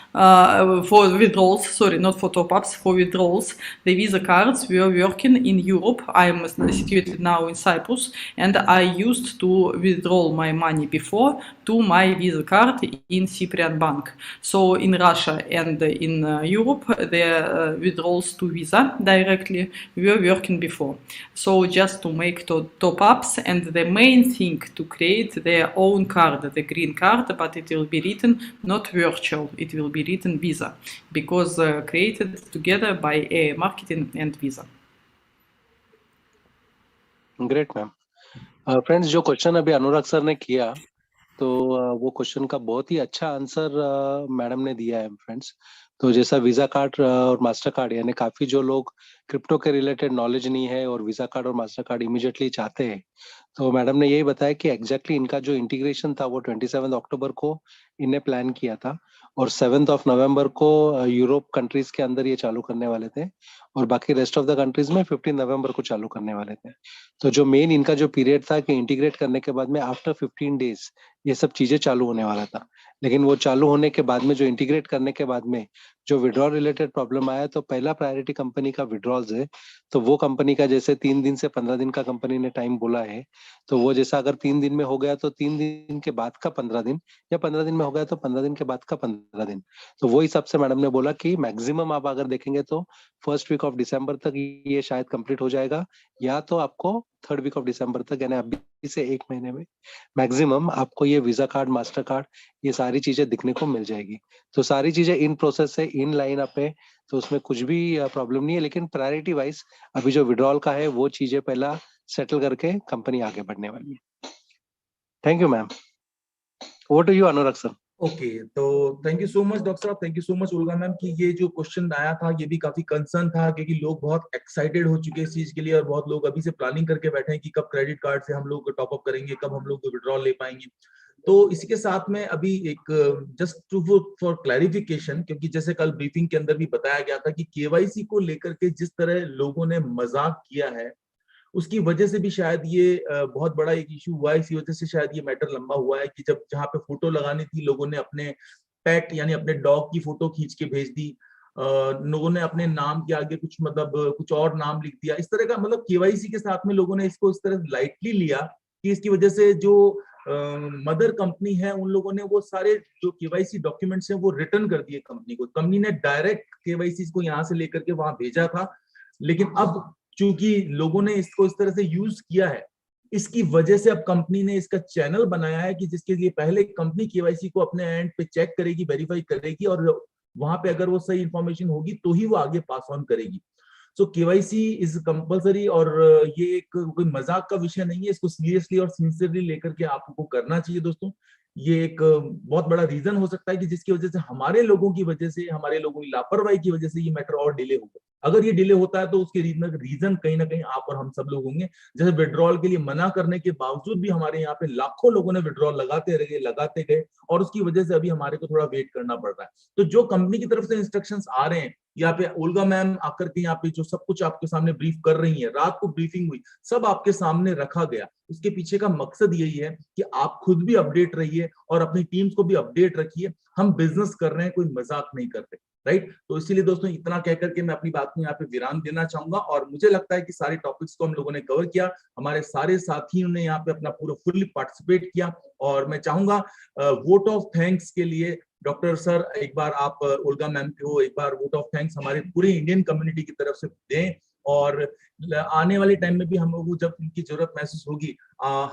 for withdrawals, sorry, not for top-ups, for withdrawals. The Visa cards were working in Europe. I am situated now in Cyprus, and I used to withdraw my money before to my Visa card in Cyprian Bank. So in Russia and in Europe, the withdrawals to Visa directly were working before. So just to make top-ups, and the main thing to create their own card, the green card, but it will be written not virtual, it will be written Visa, because created together by AA Marketing and Visa. Great, ma'am. Friends, जो question अभी अनुराग sir ने किया, तो वो question का बहुत ही अच्छा answer madam ने दिया है फ्रेंड्स। तो जैसा वीजा कार्ड और मास्टर कार्ड, यानी काफी जो लोग क्रिप्टो के रिलेटेड नॉलेज नहीं है और वीजा कार्ड और मास्टर कार्ड इमीडिएटली चाहते हैं, तो मैडम ने यही बताया कि एग्जैक्टली इनका जो इंटीग्रेशन था वो 27 अक्टूबर को इन्हें प्लान किया था, और 7th of November को यूरोप कंट्रीज के अंदर ये चालू करने वाले थे, और बाकी रेस्ट ऑफ द कंट्रीज में 15 नवंबर को चालू करने वाले थे। तो जो मेन इनका जो पीरियड था कि इंटीग्रेट करने के बाद में आफ्टर 15 डेज ये सब चीजें चालू होने वाला था, लेकिन वो चालू होने के बाद में जो इंटीग्रेट करने के बाद में जो विड्रॉल रिलेटेड प्रॉब्लम आया, तो पहला प्रायोरिटी कंपनी का विड्रॉल्स है, तो वो कंपनी का जैसे 3 दिन से 15 दिन का कंपनी ने टाइम बोला है, तो वो जैसा अगर 3 दिन में हो गया तो 3 दिन के बाद का 15 दिन, या 15 दिन में हो गया तो 15 दिन के बाद का 15 दिन। तो वो हिसाब से मैडम ने बोला कि मैक्सिमम आप अगर देखेंगे तो फर्स्ट वीक ऑफ दिसंबर तक ये शायद कंप्लीट हो जाएगा, या तो आपको 3rd वीक ऑफ दिसंबर तक, यानी अभी से 1 महीने में मैक्सिमम आपको ये वीजा कार्ड, मास्टर कार्ड, ये सारी चीजें दिखने को मिल जाएगी। तो सारी चीजें इन प्रोसेस है, इन लाइन अप है, तो उसमें कुछ भी प्रॉब्लम नहीं है। लेकिन प्रायोरिटी वाइज अभी जो विड्रॉल का है वो चीजें पहला सेटल करके कंपनी आगे बढ़ने वाली है। Thank you ma'am. Over to you Anurag sir. Okay, तो thank you so much doctor साहब, thank you so much Olga ma'am कि ये जो क्वेश्चन आया था ये भी काफी कंसर्न था, क्योंकि लोग बहुत एक्साइटेड हो चुके हैं इस चीज के लिए और बहुत लोग अभी से प्लानिंग करके बैठे हैं कि कब क्रेडिट कार्ड से हम लोग टॉप अप करेंगे, कब हम लोग विड्रॉल ले पाएंगे। तो इसी के साथ में अभी एक जस्ट टू फॉर क्लैरिफिकेशन, क्योंकि जैसे कल ब्रीफिंग के अंदर भी बताया गया था कि केवाईसी को लेकर के जिस तरह लोगों ने मजाक किया है उसकी वजह से भी शायद ये बहुत बड़ा एक इशू हुआ है। इसी वजह से शायद ये मैटर लंबा हुआ है कि जब जहाँ पे फोटो लगानी थी लोगों ने अपने पेट यानी अपने डॉग की फोटो खींच के भेज दी, लोगों ने अपने नाम के आगे कुछ मतलब कुछ और नाम लिख दिया। इस तरह का मतलब केवाईसी के साथ में लोगों ने इसको इस तरह लाइटली लिया कि इसकी वजह से जो मदर कंपनी है उन लोगों ने वो सारे जो केवाईसी डॉक्यूमेंट्स हैं वो रिटर्न कर दिए कंपनी को। कंपनी ने डायरेक्ट केवाईसी को यहाँ से लेकर के वहां भेजा था, लेकिन अब चूंकि लोगों ने इसको इस तरह से यूज किया है, इसकी वजह से अब कंपनी ने इसका चैनल बनाया है कि जिसके लिए पहले कंपनी केवाईसी को अपने एंड पे चेक करेगी, वेरीफाई करेगी और वहां पे अगर वो सही इंफॉर्मेशन होगी तो ही वो आगे पास ऑन करेगी। सो केवाईसी इज कंपलसरी और ये एक कोई मजाक का विषय नहीं है, इसको सीरियसली और सिंसियरली लेकर के आपको करना चाहिए दोस्तों। ये एक बहुत बड़ा रीजन हो सकता है कि जिसकी वजह से हमारे लोगों की वजह से, हमारे लोगों की लापरवाही की वजह से ये मैटर और डिले होगा। अगर ये डिले होता है तो उसके रीजन कहीं ना कहीं आप और हम सब लोग होंगे। जैसे विड्रॉल के लिए मना करने के बावजूद भी हमारे यहाँ पे लाखों लोगों ने विड्रॉल लगाते गए और उसकी वजह से अभी हमारे को थोड़ा वेट करना पड़ रहा है। तो जो कंपनी की तरफ से इंस्ट्रक्शंस आ रहे हैं, यहाँ पे ओल्गा मैम आकर के यहाँ पे जो सब कुछ आपके सामने ब्रीफ कर रही है, रात को ब्रीफिंग हुई, सब आपके सामने रखा गया। उसके पीछे का मकसद यही है कि आप खुद भी अपडेट रहिए और अपनी टीम्स को भी अपडेट रखिए। हम बिजनेस कर रहे हैं, कोई मजाक नहीं करते, राइट। तो इसीलिए दोस्तों इतना कहकर के मैं अपनी बात को यहाँ पे विराम देना चाहूंगा और मुझे लगता है कि सारे टॉपिक्स को हम लोगों ने कवर किया, हमारे सारे साथियों ने यहाँ पे अपना पूरा फुल्ली पार्टिसिपेट किया और मैं चाहूंगा वोट ऑफ थैंक्स के लिए डॉक्टर सर एक बार आप ओल्गा मैम को एक बार वोट ऑफ थैंक्स हमारे पूरे इंडियन कम्युनिटी की तरफ से दें और आने वाले टाइम में भी हम लोगों को जब इनकी जरूरत महसूस होगी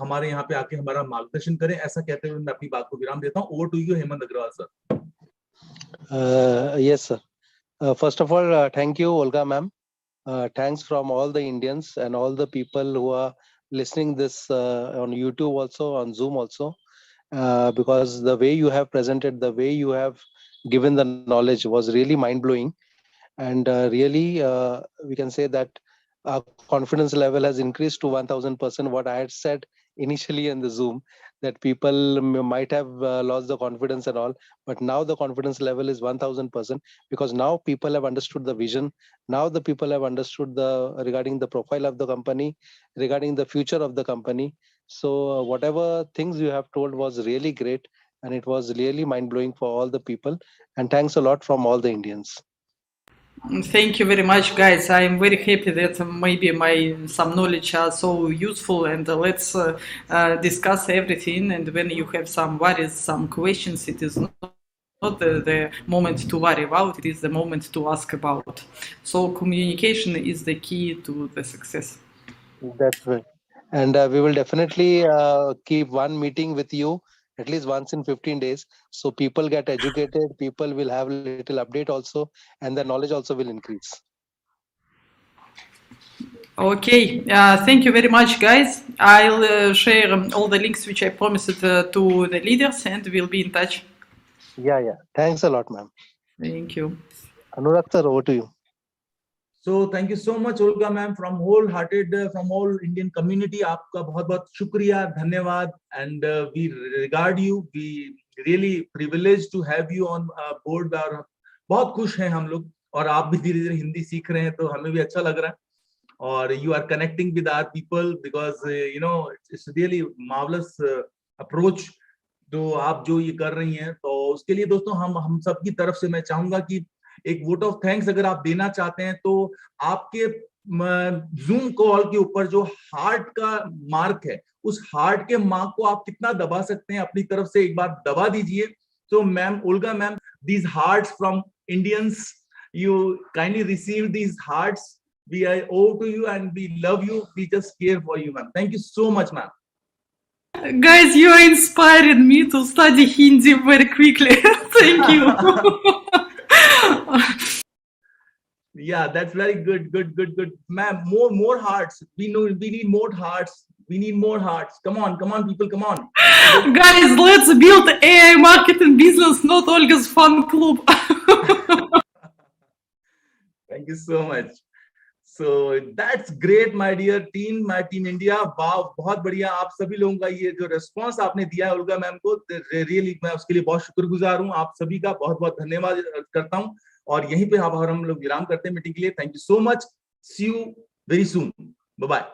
हमारे यहाँ पे आके हमारा मार्गदर्शन करें। ऐसा कहते हुए मैं अपनी बात को विराम देता हूँ। Over to you Hemant Agarwal sir. Yes, sir. First of all, thank you, Olga ma'am. Thanks from all the Indians and all the people who are listening this on YouTube also, on Zoom also, because the way you have presented, the way you have given the knowledge was really mind-blowing. And really, we can say that our confidence level has increased to 1000%. What I had said initially in the Zoom, that people might have lost the confidence and all, but now the confidence level is 1000% because now people have understood the vision. Now the people have understood regarding the profile of the company, regarding the future of the company. So whatever things you have told was really great and it was really mind-blowing for all the people. And thanks a lot from all the Indians. Thank you very much, guys. I'm very happy that maybe some knowledge are so useful, and let's discuss everything. And when you have some worries, some questions, it is not the moment to worry about, it is the moment to ask about. So communication is the key to the success. That's right. And we will definitely keep one meeting with you at least once in 15 days. So people get educated, people will have a little update also, and the knowledge also will increase. Okay, thank you very much, guys. I'll share all the links which I promised to the leaders, and we'll be in touch. Yeah. Thanks a lot, ma'am. Thank you. Anurag sir, over to you. So thank you so much Olga ma'am from wholehearted from all Indian community. आपका बहुत बहुत शुक्रिया, धन्यवाद, and we regard you. We really privileged to have you on board और बहुत खुश हैं हम लोग और आप भी धीरे धीरे हिंदी सीख रहे हैं तो हमें भी अच्छा लग रहा है और you are connecting with our people because you know it's really marvelous approach तो आप जो ये कर रही हैं। तो उसके लिए दोस्तों हम सब की तरफ से मैं चाहूंगा कि एक वोट ऑफ थैंक्स अगर आप देना चाहते हैं तो आपके जूम कॉल के ऊपर जो हार्ट का मार्क है उस हार्ट के मार्क को आप कितना दबा सकते हैं अपनी तरफ से एक बार दबा दीजिए। तो ma'am Olga ma'am, these hearts from Indians, you kindly receive these hearts. We are owe to you and we love you. We just care for you, ma'am. Thank you so much, ma'am. Guys, you are inspiring me to study Hindi very quickly. Thank you. Yeah, that's very good. Good. Ma'am, more hearts. We need more hearts. We need more hearts. Come on, people, come on. Guys, let's build AI marketing business, not Olga's fan club. Thank you so much. So that's great, my dear team, my team India. वाह, बहुत बढ़िया। आप सभी लोगों का ये जो response आपने दिया है ओल्गा मैम को, रियली मैं उसके लिए बहुत शुक्रगुजार हूँ। आप सभी का बहुत बहुत धन्यवाद करता हूँ। और यहीं पे हम लोग विराम करते हैं मीटिंग के लिए। Thank you so much. See you very soon. Bye bye.